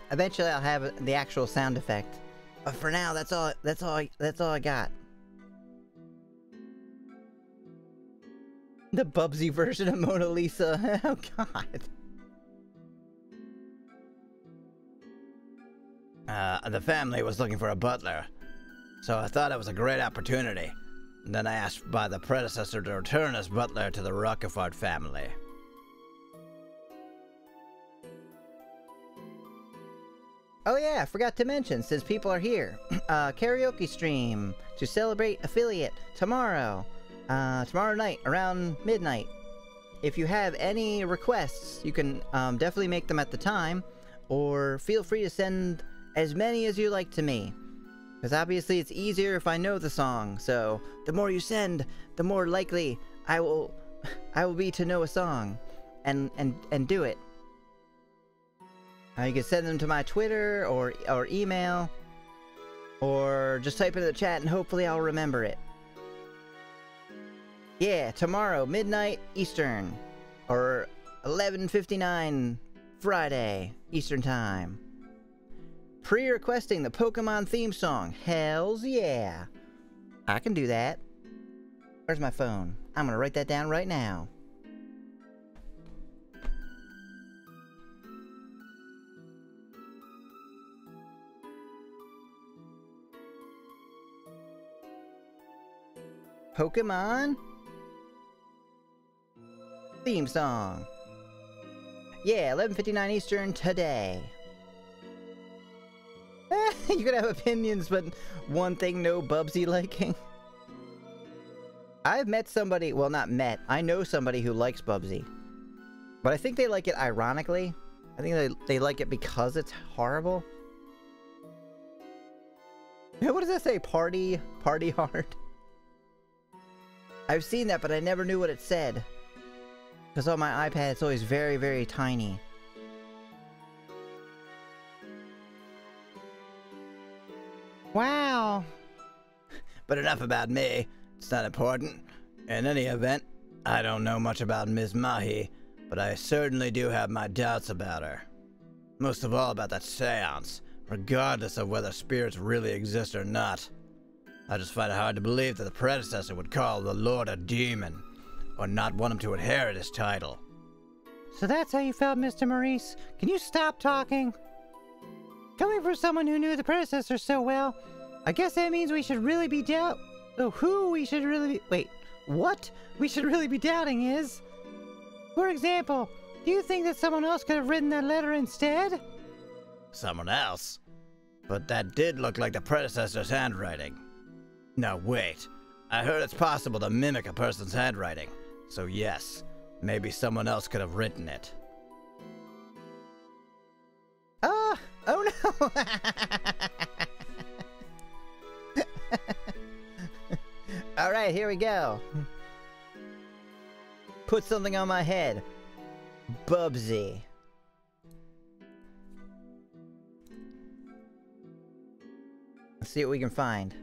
A: Eventually I'll have the actual sound effect. But for now, that's all I got. The Bubsy version of Mona Lisa. Oh god.
D: The family was looking for a butler, so I thought it was a great opportunity. And then I asked by the predecessor to return as butler to the Roquefort family.
A: Oh yeah, I forgot to mention, since people are here, karaoke stream to celebrate affiliate tomorrow night around midnight. If you have any requests, you can definitely make them at the time, or feel free to send as many as you like to me. Because obviously it's easier if I know the song, so the more you send, the more likely I will be to know a song and do it. You can send them to my Twitter or email, or just type it in the chat and hopefully I'll remember it. Yeah, tomorrow, midnight Eastern, or 11:59 Friday Eastern Time. Pre-requesting the Pokemon theme song. Hells yeah. I can do that. Where's my phone? I'm gonna write that down right now. Pokemon theme song. Yeah, 11:59 Eastern today. You could have opinions, but one thing no Bubsy liking. I've met somebody, well, not met. I know somebody who likes Bubsy. But I think they like it ironically. I think they like it because it's horrible. What does that say? Party hard? I've seen that, but I never knew what it said. Because on my iPad, it's always very, very tiny.
C: Wow.
D: But enough about me. It's not important. In any event, I don't know much about Ms. Mahi, but I certainly do have my doubts about her. Most of all about that seance, regardless of whether spirits really exist or not. I just find it hard to believe that the predecessor would call the Lord a demon, or not want him to inherit his title.
C: So that's how you felt, Mr. Maurice? Can you stop talking? Coming from someone who knew the predecessor so well, I guess that means we should really be who we should really be... Wait, what we should really be doubting is... For example, do you think that someone else could have written that letter instead?
D: Someone else? But that did look like the predecessor's handwriting. No, wait. I heard it's possible to mimic a person's handwriting. So yes, maybe someone else could have written it.
A: Oh no! Alright, here we go. Put something on my head. Bubsy. Let's see what we can find.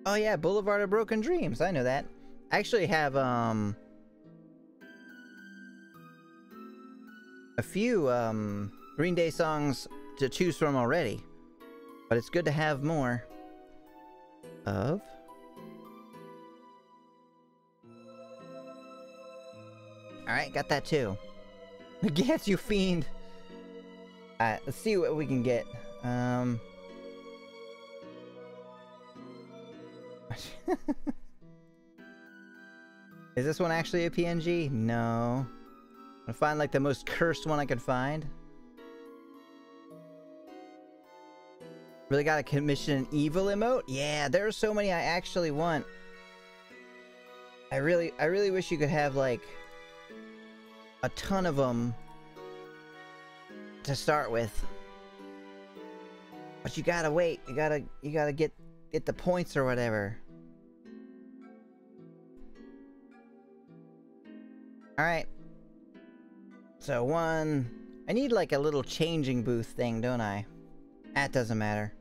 A: Oh yeah, Boulevard of Broken Dreams. I know that. I actually have, a few, Green Day songs to choose from already. But it's good to have more. Of... Alright, got that too. Against you, fiend! Alright, let's see what we can get. Is this one actually a PNG? No. I'm gonna find like the most cursed one I could find. Really gotta commission an evil emote? Yeah, there are so many I actually want. I really wish you could have like a ton of them to start with. But you gotta wait. You gotta get the points or whatever. Alright. So one... I need like a little changing booth thing, don't I? That doesn't matter.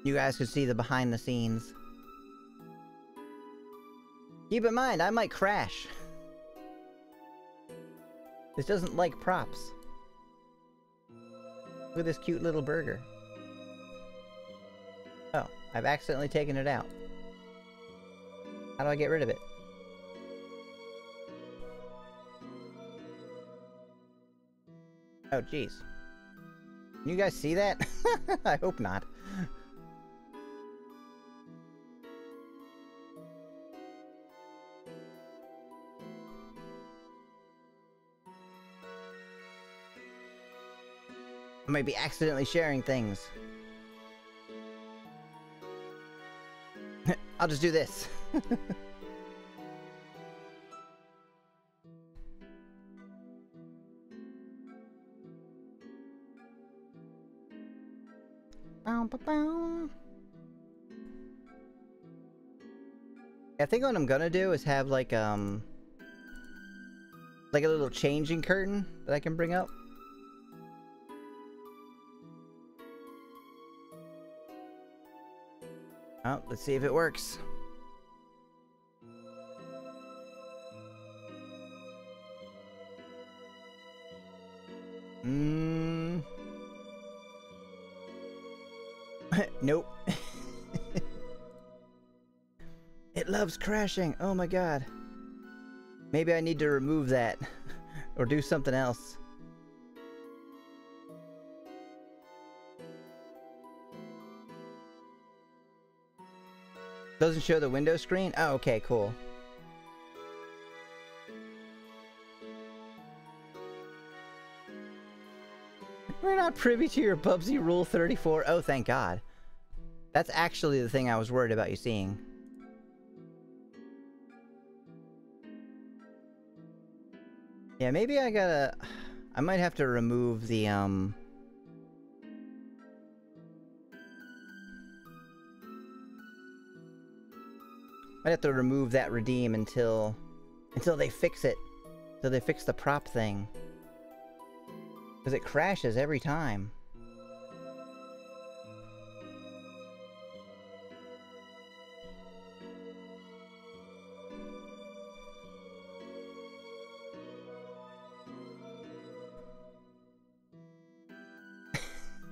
A: You guys could see the behind the scenes. Keep in mind, I might crash. This doesn't like props. Look at this cute little burger. Oh, I've accidentally taken it out. How do I get rid of it? Oh, jeez. Can you guys see that? I hope not. I might be accidentally sharing things. I'll just do this. I think what I'm gonna do is have like a little changing curtain that I can bring up. Oh, let's see if it works. Nope. It loves crashing. Oh my god. Maybe I need to remove that or do something else. Doesn't show the window screen? Oh, okay, cool. We're not privy to your Bubsy Rule 34. Oh, thank God. That's actually the thing I was worried about you seeing. Yeah, maybe I might have to remove the, might have to remove that redeem until they fix it. Until they fix the prop thing. Because it crashes every time.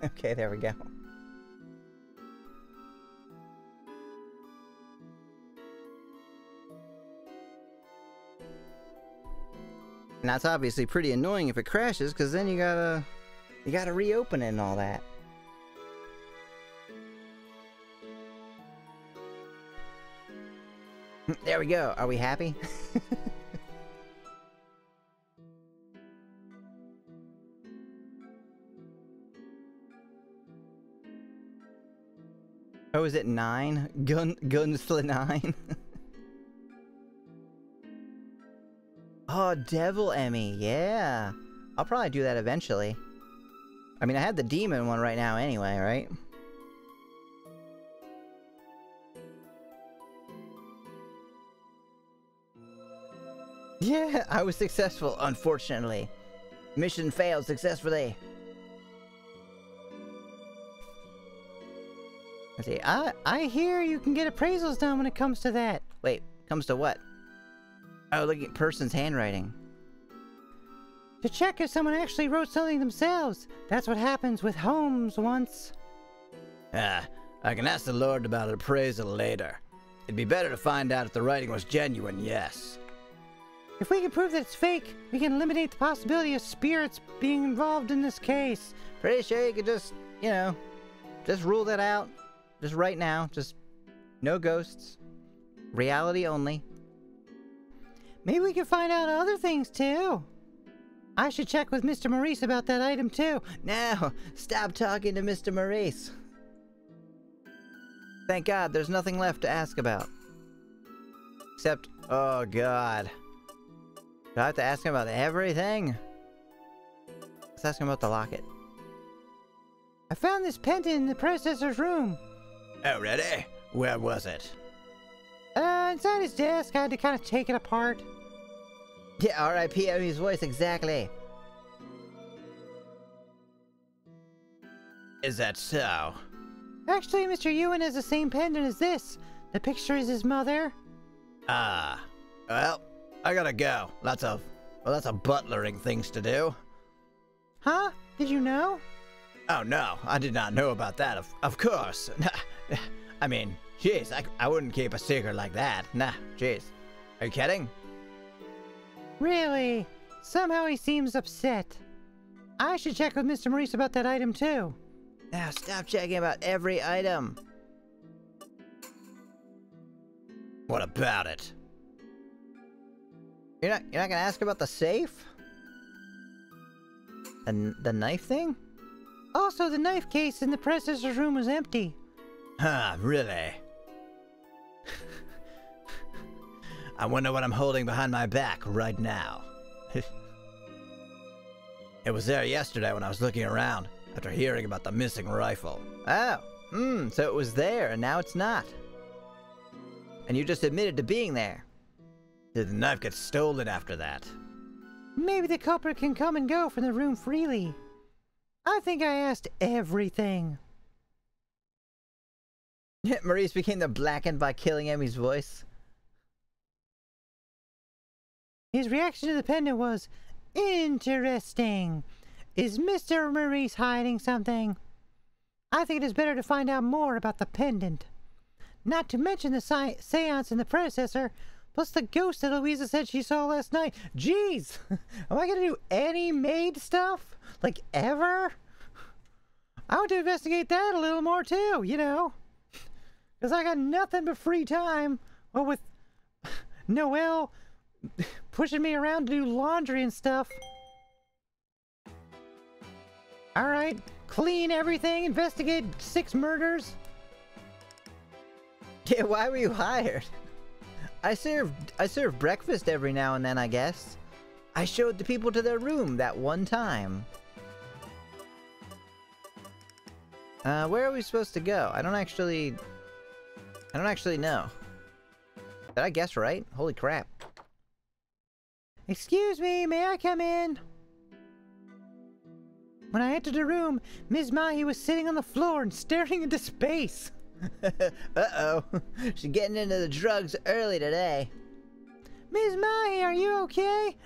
A: Okay, there we go. And that's obviously pretty annoying if it crashes, because then you gotta reopen it and all that. There we go. Are we happy? Oh, is it 9? Gunsla 9? Oh, Devil Emmy, yeah. I'll probably do that eventually. I mean, I have the demon one right now anyway, right? Yeah, I was successful, unfortunately. Mission failed successfully. Let's see,
C: I hear you can get appraisals done when it comes to that.
A: Wait, comes to what? Oh, look at person's handwriting.
C: To check if someone actually wrote something themselves. That's what happens with Holmes once.
D: I can ask the Lord about an appraisal later. It'd be better to find out if the writing was genuine, yes.
C: If we can prove that it's fake, we can eliminate the possibility of spirits being involved in this case.
A: Pretty sure you could just, you know, just rule that out. Just right now. Just no ghosts. Reality only.
C: Maybe we can find out other things, too. I should check with Mr. Maurice about that item, too.
A: No! Stop talking to Mr. Maurice. Thank God, there's nothing left to ask about. Except, oh God. Do I have to ask him about everything? Let's ask him about the locket.
C: I found this pendant in the Predecessor's room.
D: Oh, really? Where was it?
C: Inside his desk. I had to kind of take it apart.
A: Yeah, R.I.P. Emmy's voice, exactly.
D: Is that so?
C: Actually, Mr. Ewan has the same pendant as this. The picture is his mother.
D: Ah. Well, I gotta go. Lots of butlering things to do.
C: Huh? Did you know?
D: Oh, no. I did not know about that. Of course. I mean, jeez, I wouldn't keep a secret like that. Nah, jeez. Are you kidding?
C: Really? Somehow he seems upset. I should check with Mr. Maurice about that item, too.
A: Now stop checking about every item.
D: What about it?
A: You're not gonna ask about the safe? And the knife thing?
C: Also, the knife case in the Predecessor's room was empty.
D: Huh, really? I wonder what I'm holding behind my back right now. It was there yesterday when I was looking around, after hearing about the missing rifle.
A: Oh, so it was there and now it's not. And you just admitted to being there.
D: Did the knife get stolen after that?
C: Maybe the culprit can come and go from the room freely. I think I asked everything.
A: Maurice became the blackened by killing Emmy's voice.
C: His reaction to the pendant was interesting. Is Mr. Maurice hiding something? I think it is better to find out more about the pendant. Not to mention the seance in the Predecessor, plus the ghost that Louisa said she saw last night. Jeez! Am I gonna do any maid stuff? Like, ever? I want to investigate that a little more, too, you know? Because I got nothing but free time. Well, with Noelle pushing me around to do laundry and stuff. Alright, clean everything, investigate 6 murders.
A: Yeah, why were you hired? I serve breakfast every now and then, I guess. I showed the people to their room that one time. Where are we supposed to go? I don't actually know. Did I guess right? Holy crap.
C: Excuse me, may I come in? When I entered the room, Ms. Mahi was sitting on the floor and staring into space.
A: Uh-oh. She's getting into the drugs early today.
C: Ms. Mahi, are you okay?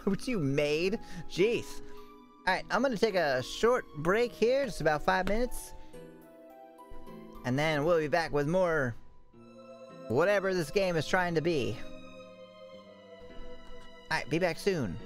A: What you made? Jeez. Alright, I'm gonna take a short break here, just about 5 minutes. And then we'll be back with more whatever this game is trying to be. Alright, be back soon.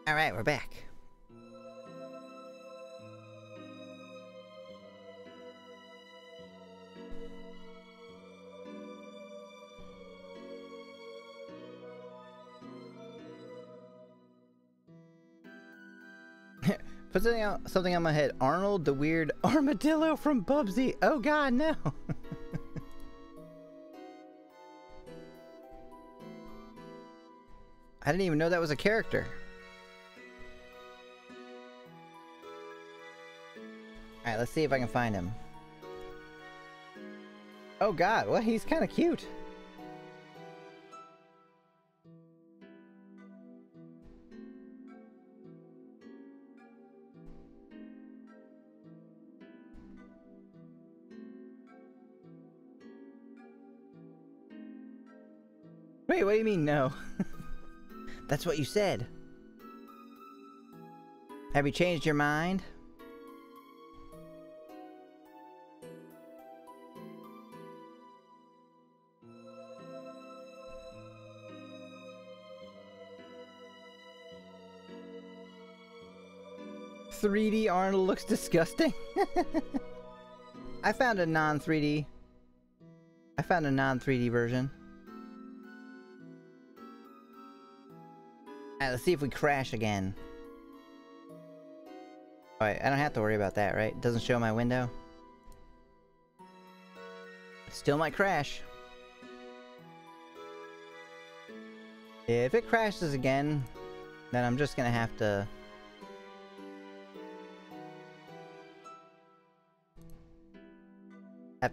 A: Alright, we're back. Put something on my head. Arnold the weird
C: Armadillo from Bubsy. Oh god, no.
A: I didn't even know that was a character. Alright, let's see if I can find him. Oh god, well, he's kind of cute. Wait, what do you mean, no? That's what you said. Have you changed your mind? $3D Arnold looks disgusting. I found a non-3D. I found a non-3D version. Alright, let's see if we crash again. Alright, I don't have to worry about that, right? It doesn't show my window. Still might crash. If it crashes again, then I'm just gonna have to...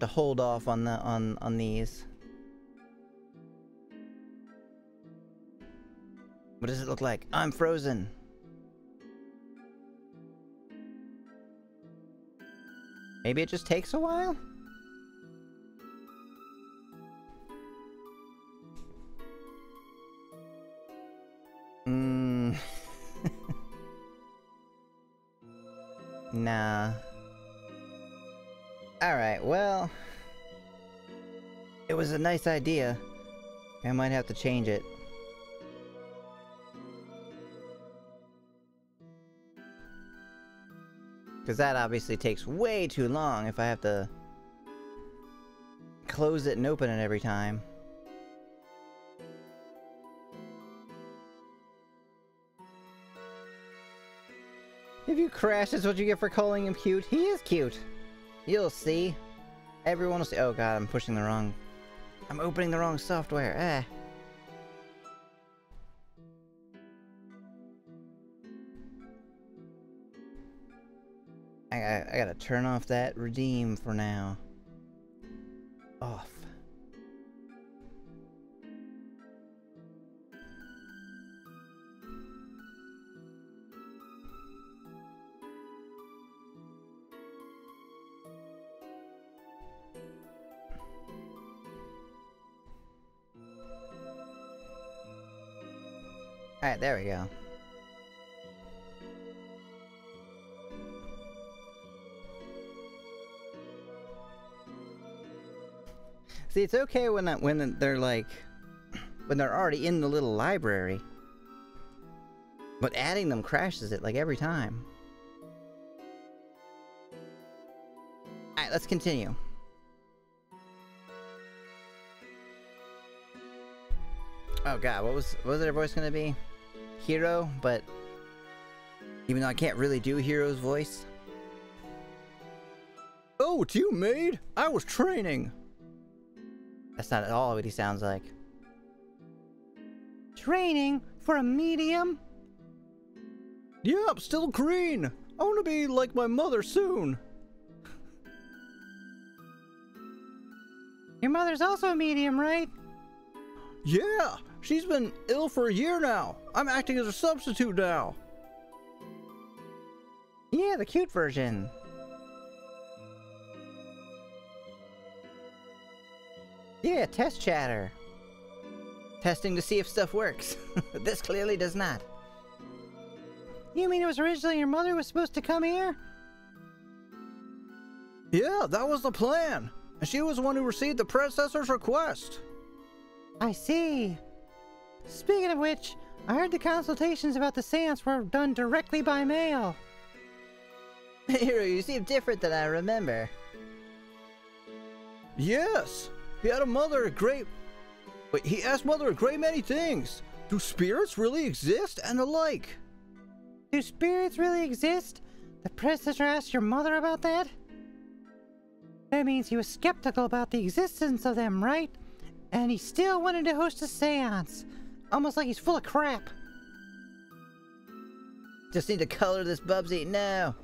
A: hold off on the on these. What does it look like? I'm frozen. Maybe it just takes a while? Nah. Alright, well... It was a nice idea. I might have to change it. Because that obviously takes way too long if I have to close it and open it every time. If you crash, that's what you get for calling him cute. He is cute. You'll see. Everyone will see. Oh god, I'm pushing the wrong... I'm opening the wrong software. I gotta turn off that redeem for now. Off. Alright, there we go. See, it's okay when they're like... when they're already in the little library. But adding them crashes it, like, every time. Alright, let's continue. Oh god, what was their voice gonna be? Hero, but... even though I can't really do Hero's voice. Oh, it's you, maid! I was training! That's not at all what he sounds like.
C: Training for a medium?
B: Yep, still green! I wanna be like my mother soon!
C: Your mother's also a medium, right?
B: Yeah! She's been ill for a year now! I'm acting as a substitute now!
A: Yeah, the cute version. Yeah, test chatter. Testing to see if stuff works. This clearly does not.
C: You mean it was originally your mother was supposed to come here?
B: Yeah, that was the plan! And she was the one who received the Predecessor's request!
C: I see. Speaking of which, I heard the consultations about the seance were done directly by mail.
A: Hero, you seem different than I remember.
B: Yes! He asked Mother a great many things! Do spirits really exist? And the like!
C: Do spirits really exist? The Predecessor asked your mother about that? That means he was skeptical about the existence of them, right? And he still wanted to host a seance. Almost like he's full of crap.
A: Just need to color this Bubsy now.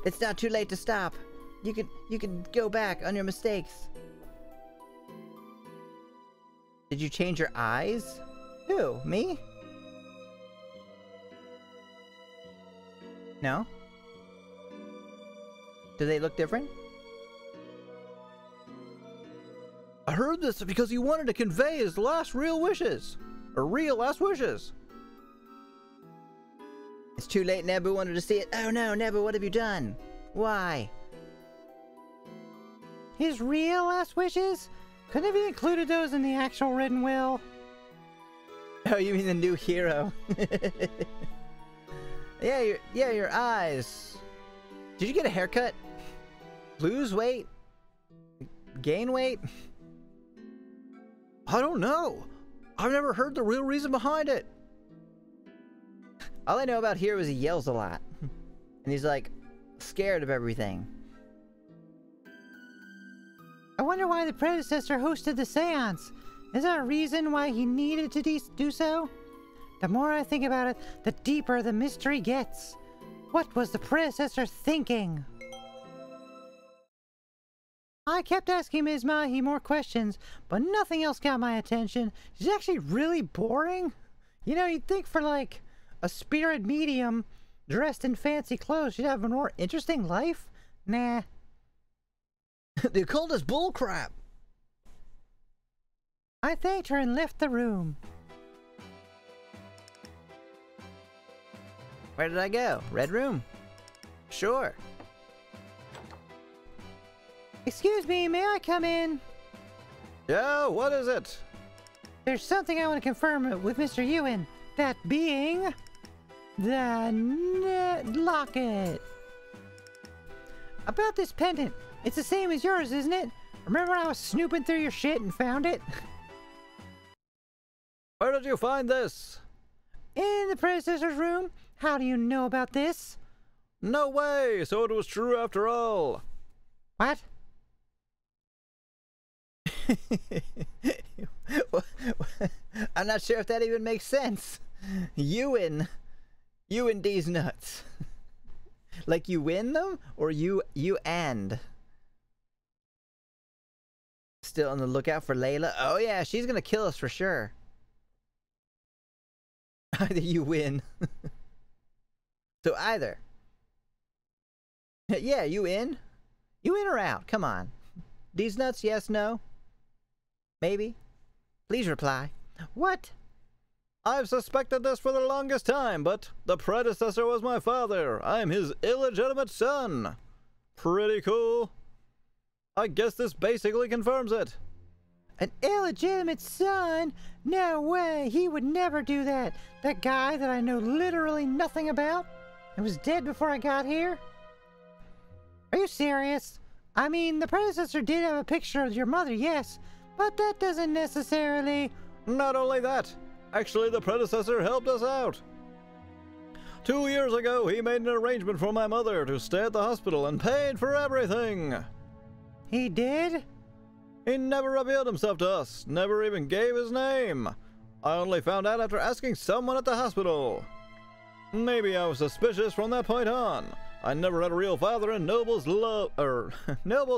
A: It's not too late to stop. You can go back on your mistakes. Did you change your eyes? Who? Me? No? Do they look different?
B: I heard this because he wanted to convey his last real wishes. Or real last wishes.
A: It's too late. Nebu wanted to see it. Oh no, Nebu, what have you done? Why?
C: His real last wishes? Couldn't have you included those in the actual written will?
A: Oh, you mean the new hero? Yeah, your eyes. Did you get a haircut? Lose weight? Gain weight?
B: I don't know. I've never heard the real reason behind it.
A: All I know about Hero is he yells a lot. And he's like, scared of everything.
C: I wonder why the predecessor hosted the seance. Is there a reason why he needed to do so? The more I think about it, the deeper the mystery gets. What was the predecessor thinking? I kept asking Ms. Mahi more questions, but nothing else got my attention. She's actually really boring. You know, you'd think for like a spirit medium dressed in fancy clothes, she'd have a more interesting life. Nah.
B: The occult is bullcrap.
C: I thanked her and left the room.
A: Where did I go? Red room? Sure.
C: Excuse me, may I come in?
B: Yeah, what is it?
C: There's something I want to confirm with Mr. Ewan. That being the locket. About this pendant. It's the same as yours, isn't it? Remember when I was snooping through your shit and found it?
B: Where did you find this?
C: In the predecessor's room. How do you know about this?
B: No way! So it was true after all.
C: What?
A: I'm not sure if that even makes sense. Ewan D's nuts. Like you win them, or you and. Still on the lookout for Layla? Oh yeah, she's gonna kill us for sure. Either you win. So either. Yeah, you in? You in or out? Come on. These nuts, yes, no? Maybe? Please reply.
C: What?
B: I've suspected this for the longest time, but the predecessor was my father. I'm his illegitimate son. Pretty cool. I guess this basically confirms it.
C: An illegitimate son? No way, he would never do that. That guy that I know literally nothing about and was dead before I got here? Are you serious? I mean, the predecessor did have a picture of your mother, yes, but that doesn't necessarily...
B: Not only that, actually the predecessor helped us out. 2 years ago, he made an arrangement for my mother to stay at the hospital and paid for everything.
C: He did?
B: He never revealed himself to us, never even gave his name. I only found out after asking someone at the hospital. Maybe I was suspicious from that point on. I never had a real father, and nobles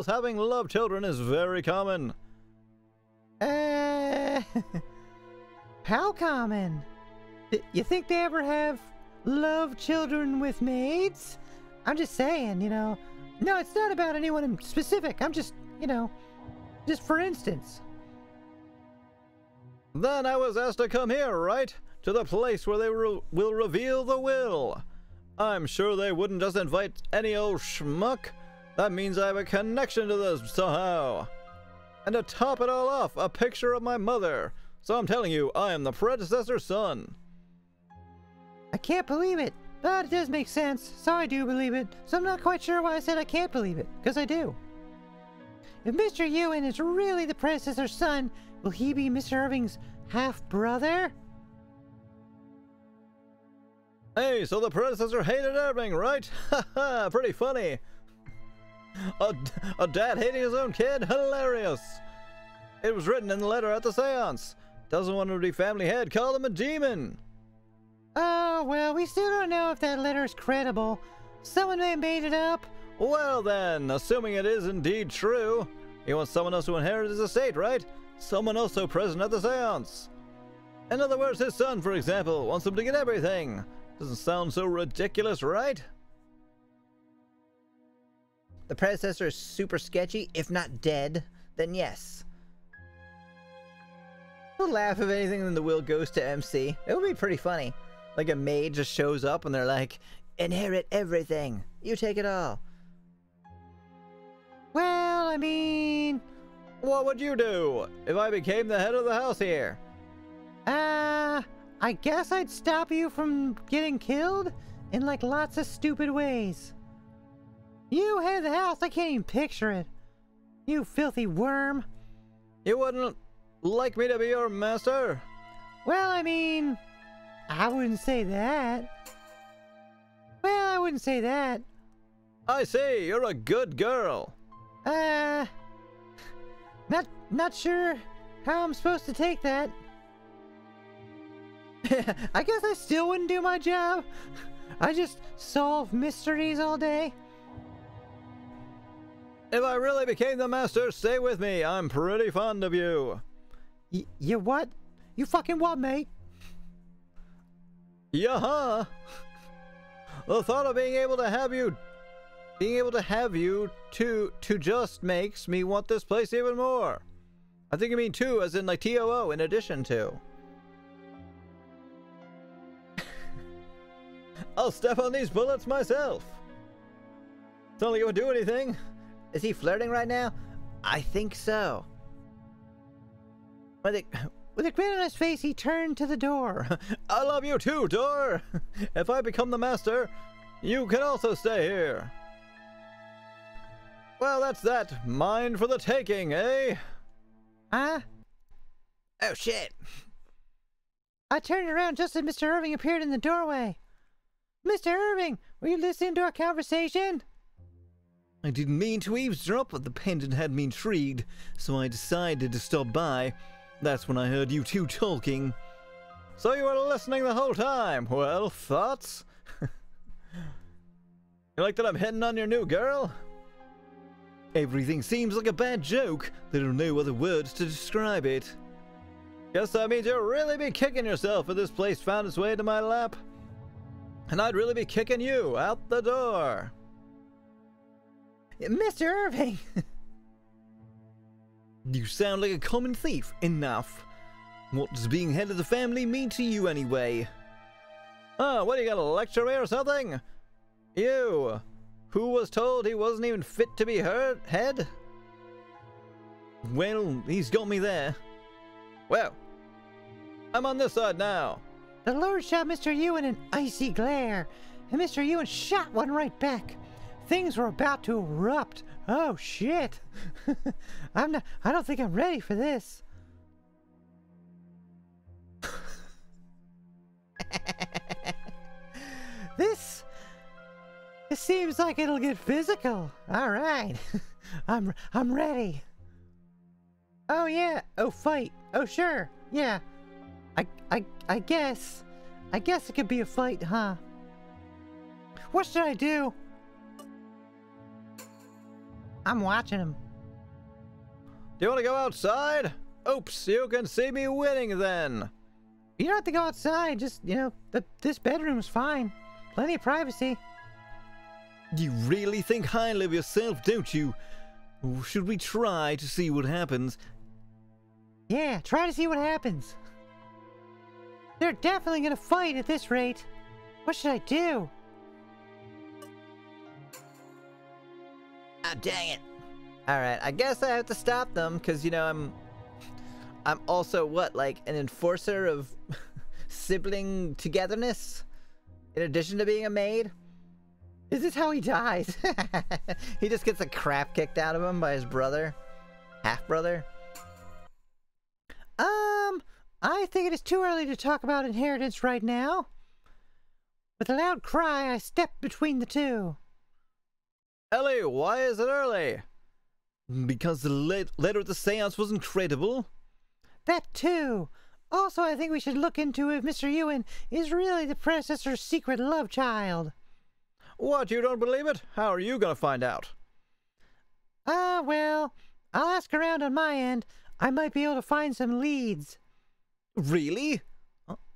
B: having love children is very common.
C: How common? You think they ever have love children with maids? I'm just saying, you know. No, it's not about anyone in specific. I'm just, you know, just for instance.
B: Then I was asked to come here, right? To the place where they will reveal the will. I'm sure they wouldn't just invite any old schmuck. That means I have a connection to this somehow. And to top it all off, a picture of my mother. So I'm telling you, I am the predecessor's son.
C: I can't believe it, but it does make sense, so I do believe it. So I'm not quite sure why I said I can't believe it, because I do. If Mr. Ewan is really the predecessor's son, will he be Mr. Irving's half-brother?
B: Hey, so the predecessor hated Irving, right? Haha, pretty funny. A dad hating his own kid? Hilarious. It was written in the letter at the seance. Doesn't want him to be family head, call him a demon.
C: Oh, well, we still don't know if that letter is credible. Someone may have made it up.
B: Well then, assuming it is indeed true, he wants someone else to inherit his estate, right? Someone also present at the seance. In other words, his son, for example, wants him to get everything. Doesn't sound so ridiculous, right?
A: The predecessor is super sketchy, if not dead, then yes. I'll laugh if anything and the will goes to MC. It would be pretty funny. Like a maid just shows up and they're like, inherit everything. You take it all.
C: Well, I mean...
B: What would you do if I became the head of the house here?
C: I guess I'd stop you from getting killed in like lots of stupid ways. You head of the house, I can't even picture it. You filthy worm.
B: You wouldn't like me to be your master?
C: Well, I mean, I wouldn't say that. Well, I wouldn't say that.
B: I see, you're a good girl.
C: Not sure how I'm supposed to take that. I guess I still wouldn't do my job. I just solve mysteries all day.
B: If I really became the master, stay with me. I'm pretty fond of you.
C: You what? You fucking what, mate?
B: Yeah-huh. The thought of being able to have you to just makes me want this place even more. I think you mean two, as in like TOO, in addition to. I'll step on these bullets myself. It's not like it would do anything.
A: Is he flirting right now? I think so.
C: With a grin on his face, he turned to the door.
B: I love you too, door. If I become the master, you can also stay here. Well, that's that. Mine for the taking, eh?
C: Huh?
A: Oh, shit.
C: I turned around just as Mr. Irving appeared in the doorway. Mr. Irving, were you listening to our conversation?
B: I didn't mean to eavesdrop, but the pendant had me intrigued, so I decided to stop by. That's when I heard you two talking. So you were listening the whole time. Well, thoughts? You like that I'm hitting on your new girl? Everything seems like a bad joke. There are no other words to describe it. Guess that means you'll really be kicking yourself if this place found its way into my lap. And I'd really be kicking you out the door.
C: Mr. Irving!
B: You sound like a common thief. Enough. What does being head of the family mean to you anyway? Oh, what, you gonna lecture me or something? You, who was told he wasn't even fit to be head? Well, he's got me there. Well, I'm on this side now.
C: The Lord shot Mr. Ewan an icy glare, and Mr. Ewan shot one right back. Things were about to erupt. Oh shit! I don't think I'm ready for this. This seems like it'll get physical. All right, I'm ready. Oh yeah. Oh fight. Oh sure. Yeah. I guess it could be a fight, huh? What should I do? I'm watching him.
B: Do you want to go outside? Oops, you can see me winning then.
C: You don't have to go outside. Just, this bedroom's fine. Plenty of privacy.
B: You really think highly of yourself, don't you? Should we try to see what happens?
C: Yeah, try to see what happens. They're definitely gonna fight at this rate. What should I do?
A: Ah, dang it. Alright, I guess I have to stop them, because, I'm also, like an enforcer of sibling togetherness? In addition to being a maid? Is this how he dies? He just gets the crap kicked out of him by his brother? Half-brother?
C: I think it is too early to talk about inheritance right now. With a loud cry, I stepped between the two.
B: Ellie, why is it early? Because the letter of the seance was incredible.
C: That too. Also, I think we should look into if Mr. Ewan is really the predecessor's secret love child.
B: What, you don't believe it? How are you gonna find out?
C: Well, I'll ask around on my end. I might be able to find some leads.
B: Really?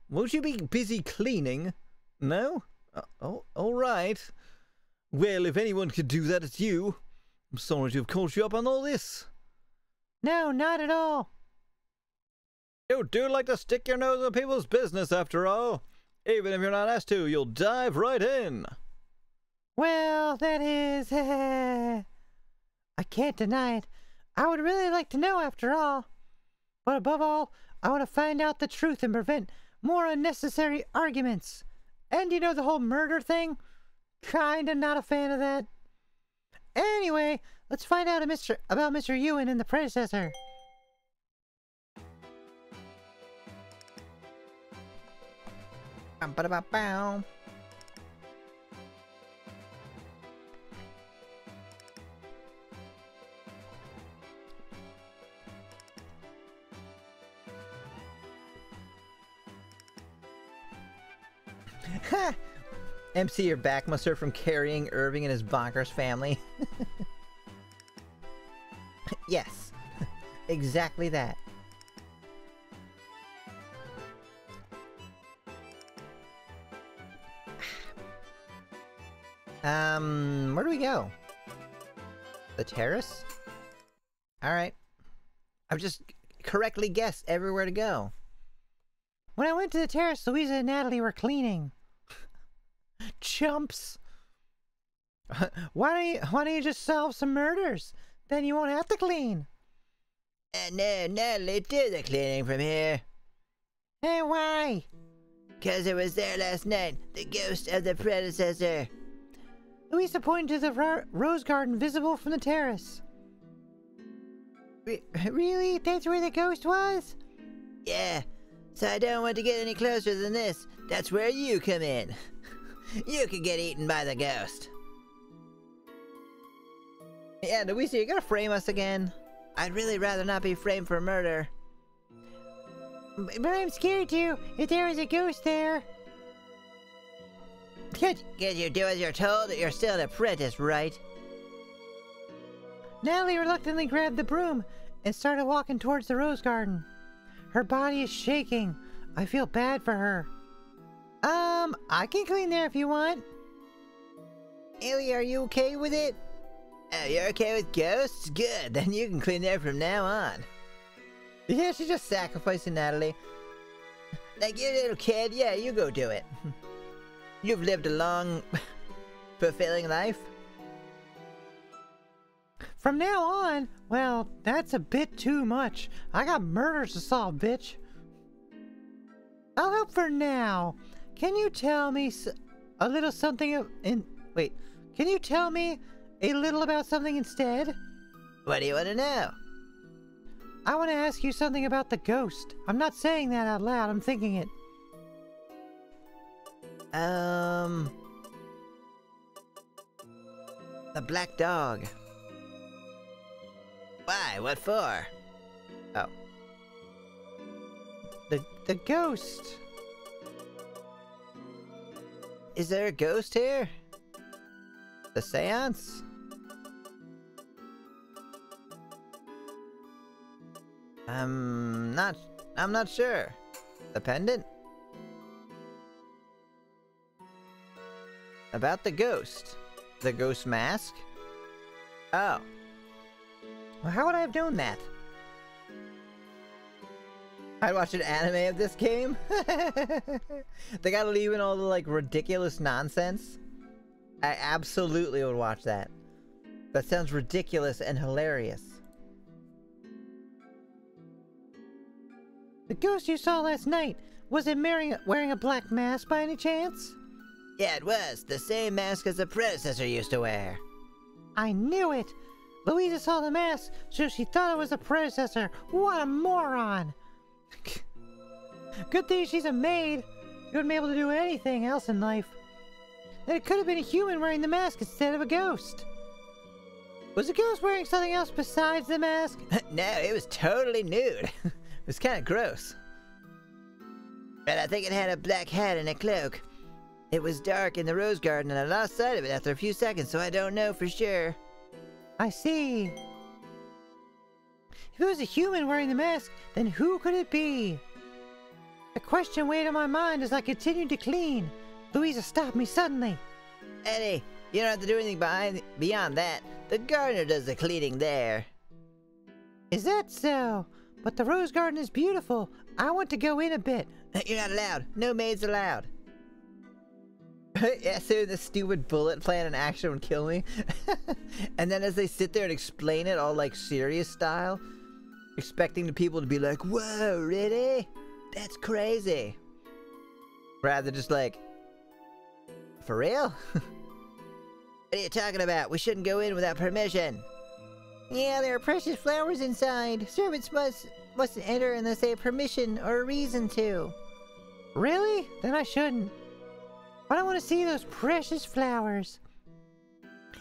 B: Won't you be busy cleaning? No? All right. Well, if anyone could do that, it's you. I'm sorry to have called you up on all this.
C: No, not at all.
B: You do like to stick your nose in people's business, after all. Even if you're not asked to, you'll dive right in.
C: Well, that is... I can't deny it. I would really like to know, after all. But above all, I want to find out the truth and prevent more unnecessary arguments. And you know the whole murder thing? Kinda not a fan of that. Anyway, let's find out about Mr. Ewan and the Predecessor. Ba-da-ba-bow. Ha! MC, your back must hurt from carrying Irving and his bonkers family. Yes, exactly that. Where do we go? The terrace? Alright. I've just correctly guessed everywhere to go. When I went to the terrace, Louisa and Natalie were cleaning. Chumps! Why don't you just solve some murders? Then you won't have to clean.
D: No, Natalie, do the cleaning from here.
C: Hey, why?
D: 'Cause it was there last night, the ghost of the Predecessor.
C: Louisa pointed to the rose garden visible from the terrace. Really? That's where the ghost was?
D: Yeah, so I don't want to get any closer than this. That's where you come in. You could get eaten by the ghost.
C: Yeah, Louisa, you're gonna frame us again?
D: I'd really rather not be framed for murder.
C: But I'm scared to, if there was a ghost there.
D: Cause you do as you're told, that you're still an apprentice, right?
C: Natalie reluctantly grabbed the broom and started walking towards the rose garden. Her body is shaking. I feel bad for her. I can clean there if you want.
D: Ellie, are you okay with it? Oh, you're okay with ghosts? Good, then you can clean there from now on.
C: Yeah, she's just sacrificing Natalie.
D: Like you little kid, yeah, you go do it. You've lived a long, fulfilling life.
C: From now on, well, that's a bit too much. I got murders to solve, bitch. I'll help for now. Can you tell me a little something wait, can you tell me a little about something instead?
D: What do you want to know?
C: I want to ask you something about the ghost. I'm not saying that out loud, I'm thinking it.
D: The black dog. Why? What for?
C: Oh. The ghost.
D: Is there a ghost here?
C: The seance?
D: I'm not sure.
C: The pendant? About the ghost. The ghost mask? Oh. Well, how would I have known that? I'd watch an anime of this game. They gotta leave in all the, like, ridiculous nonsense. I absolutely would watch that. That sounds ridiculous and hilarious. The ghost you saw last night, was it wearing a black mask by any chance?
D: Yeah, it was. The same mask as the Predecessor used to wear.
C: I knew it! Louisa saw the mask, so she thought it was the Predecessor. What a moron! Good thing she's a maid. She wouldn't be able to do anything else in life. And it could have been a human wearing the mask instead of a ghost. Was the ghost wearing something else besides the mask?
D: No, it was totally nude. It was kind of gross. But I think it had a black hat and a cloak.
A: It was dark in the rose garden and I lost sight of it after a few seconds, so I don't know for sure.
C: I see. If it was a human wearing the mask, then who could it be? The question weighed on my mind as I continued to clean. Louisa stopped me suddenly.
A: Eddie, you don't have to do anything beyond that. The gardener does the cleaning there.
C: Is that so? But the rose garden is beautiful. I want to go in a bit.
A: You're not allowed. No maids allowed. Yeah, so the stupid bullet plan in action would kill me. And then as they sit there and explain it all like serious style, expecting the people to be like, whoa, really? That's crazy. Rather than just like, for real? What are you talking about? We shouldn't go in without permission. Yeah, there are precious flowers inside. Servants mustn't enter unless they have permission or a reason to.
C: Really? Then I shouldn't. But I want to see those precious flowers.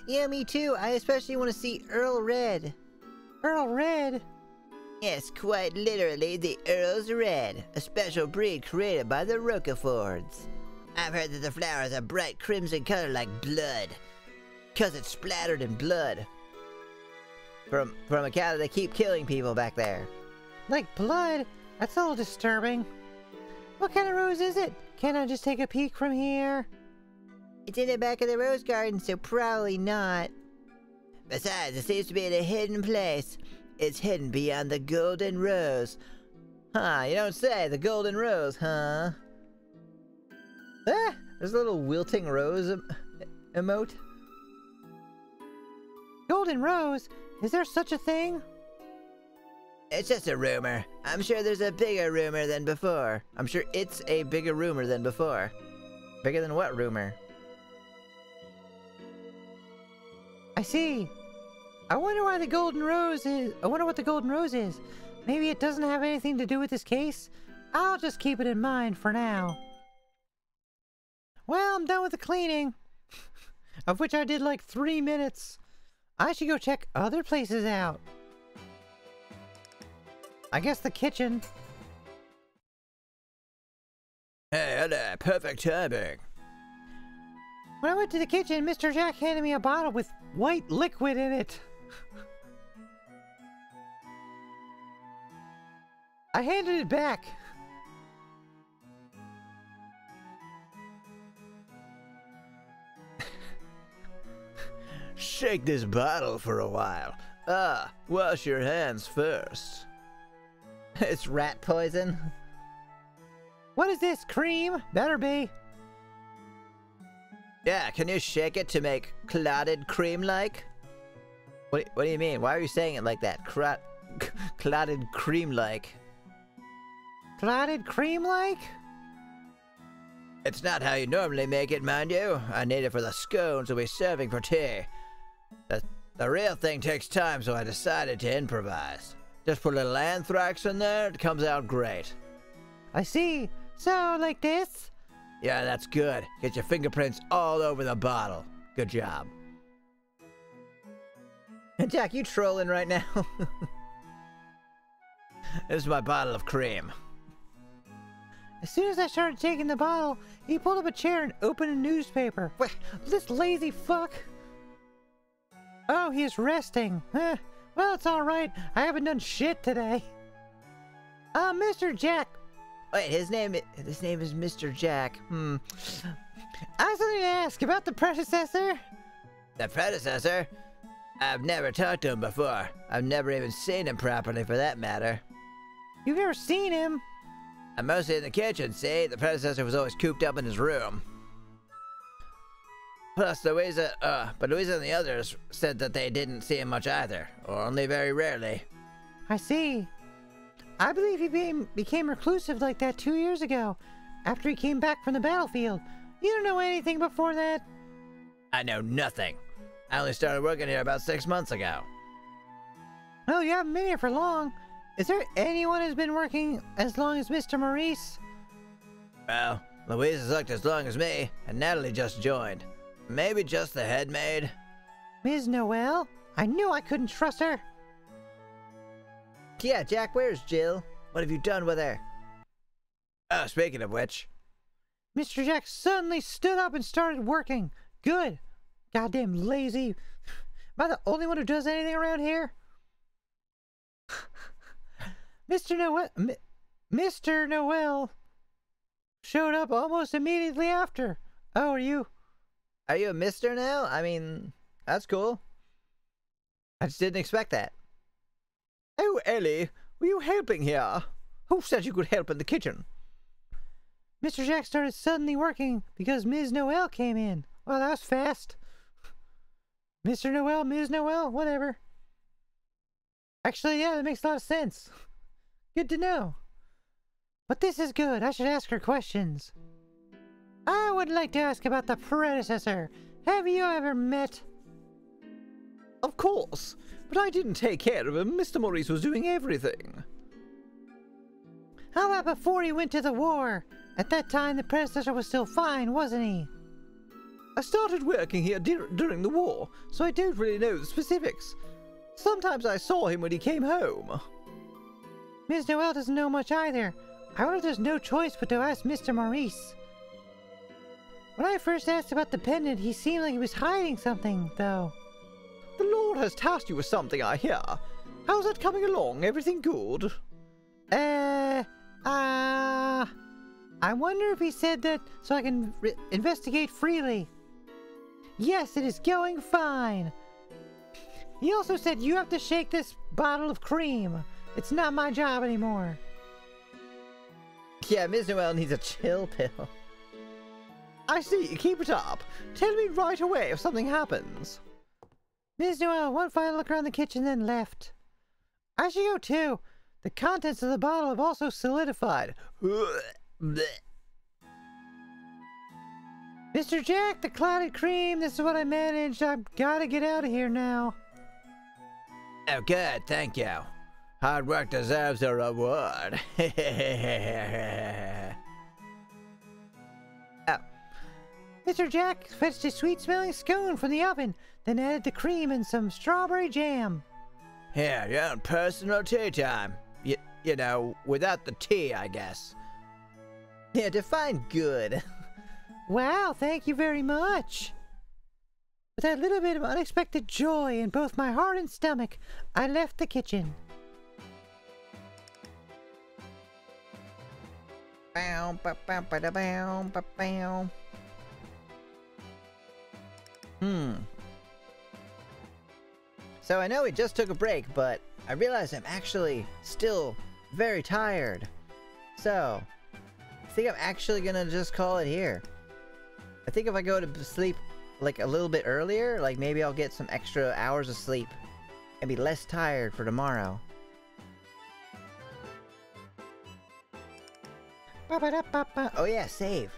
A: Yeah, me too. I especially want to see Earl Red.
C: Earl Red?
A: Yes, quite literally the Earl's Red, a special breed created by the Roquefords. I've heard that the flowers are bright crimson color like blood, 'cause it's splattered in blood. From account of they keep killing people back there.
C: Like blood? That's a little disturbing. What kind of rose is it? Can I just take a peek from here?
A: It's in the back of the rose garden, so probably not. Besides, it seems to be in a hidden place. It's hidden beyond the golden rose. Huh, you don't say, the golden rose, huh? Ah, there's a little wilting rose emote.
C: Golden rose? Is there such a thing?
A: It's just a rumor. I'm sure there's a bigger rumor than before. I'm sure it's a bigger rumor than before. Bigger than what rumor?
C: I see. I wonder why the golden rose is. I wonder what the golden rose is. Maybe it doesn't have anything to do with this case? I'll just keep it in mind for now. Well, I'm done with the cleaning. Of which I did like 3 minutes. I should go check other places out. I guess the kitchen.
D: Hey, hello, perfect timing.
C: When I went to the kitchen, Mr. Jack handed me a bottle with white liquid in it. I handed it back.
D: Shake this bottle for a while. Wash your hands first.
A: It's rat poison.
C: What is this, cream? Better be.
A: Yeah, can you shake it to make clotted cream-like? What do you mean? Why are you saying it like that? Clotted cream-like.
C: Clotted cream-like?
D: It's not how you normally make it, mind you. I need it for the scones we'll be serving for tea. The real thing takes time, so I decided to improvise. Just put a little anthrax in there, it comes out great.
C: I see. So, like this?
D: Yeah, that's good. Get your fingerprints all over the bottle. Good job.
A: Jack, you trolling right now?
D: This is my bottle of cream.
C: As soon as I started taking the bottle, he pulled up a chair and opened a newspaper. This lazy fuck. Oh, he is resting. Well, it's alright. I haven't done shit today. Mr. Jack.
A: Wait, his name is Mr. Jack.
C: I have something to ask about the predecessor.
D: The predecessor? I've never talked to him before. I've never even seen him properly, for that matter.
C: You've never seen him?
D: I'm mostly in the kitchen, see? The predecessor was always cooped up in his room. Plus, Louisa and the others said that they didn't see him much either, or only very rarely.
C: I see. I believe he became reclusive like that 2 years ago, after he came back from the battlefield. You don't know anything before that?
D: I know nothing. I only started working here about 6 months ago.
C: Oh, you haven't been here for long. Is there anyone who's been working as long as Mr. Maurice?
D: Well, Louisa's looked as long as me, and Natalie just joined. Maybe just the head maid?
C: Ms. Noel? I knew I couldn't trust her.
A: Yeah, Jack, where's Jill? What have you done with her?
D: Oh, speaking of which.
C: Mr. Jack suddenly stood up and started working. Good. Goddamn lazy. Am I the only one who does anything around here? Mr. Noel showed up almost immediately after. Oh, are you
A: a mister now? I mean, that's cool. I just didn't expect that.
B: Oh, Ellie, were you helping here? Who said you could help in the kitchen?
C: Mr. Jack started suddenly working because Ms. Noel came in. Well, that was fast. Mr. Noel, Ms. Noel, whatever. Actually, yeah, that makes a lot of sense. Good to know. But this is good. I should ask her questions. I would like to ask about the Predecessor. Have you ever met?
B: Of course, but I didn't take care of him. Mr. Maurice was doing everything.
C: How about before he went to the war? At that time, the Predecessor was still fine, wasn't he?
B: I started working here during the war, so I don't really know the specifics. Sometimes I saw him when he came home.
C: Ms. Noel doesn't know much either. I wonder if there's no choice but to ask Mr. Maurice. When I first asked about the pendant, he seemed like he was hiding something, though.
B: The Lord has tasked you with something, I hear. How's that coming along? Everything good?
C: I wonder if he said that so I can investigate freely. Yes, it is going fine. He also said you have to shake this bottle of cream. It's not my job anymore.
A: Yeah, Ms. Noel needs a chill pill.
B: I see. Keep it up. Tell me right away if something happens.
C: Ms. Noel, one final look around the kitchen, then left. I should go too. The contents of the bottle have also solidified. Mr. Jack, the clouded cream, this is what I managed. I've got to get out of here now.
D: Oh, good, thank you. Hard work deserves a reward.
C: Oh. Mr. Jack fetched a sweet-smelling scone from the oven, then added the cream and some strawberry jam.
D: Here, your own personal tea time. You know, without the tea, I guess.
A: Yeah, define good.
C: Wow, thank you very much. With that little bit of unexpected joy in both my heart and stomach, I left the kitchen.
A: So I know we just took a break, but I realize I'm actually still very tired. So, I think I'm actually gonna just call it here. I think if I go to sleep like a little bit earlier, like maybe I'll get some extra hours of sleep and be less tired for tomorrow. Oh yeah, save.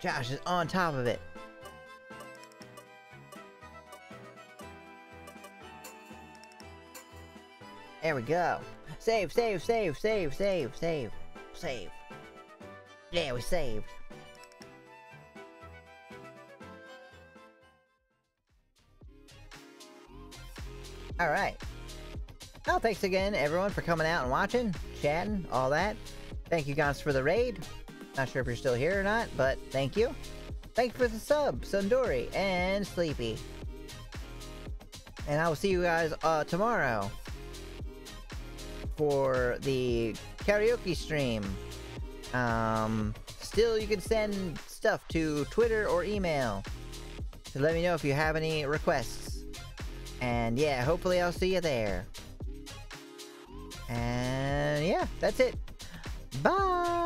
A: Josh is on top of it. There we go. Save, save, save, save, save, save, save. Yeah, we saved. Alright. Well, thanks again, everyone, for coming out and watching, chatting, all that. Thank you guys for the raid. Not sure if you're still here or not, but thank you. Thank you for the sub, Sundori and Sleepy. And I will see you guys tomorrow for the karaoke stream. Still, you can send stuff to Twitter or email to let me know if you have any requests. And yeah, hopefully I'll see you there. And yeah, that's it. Bye!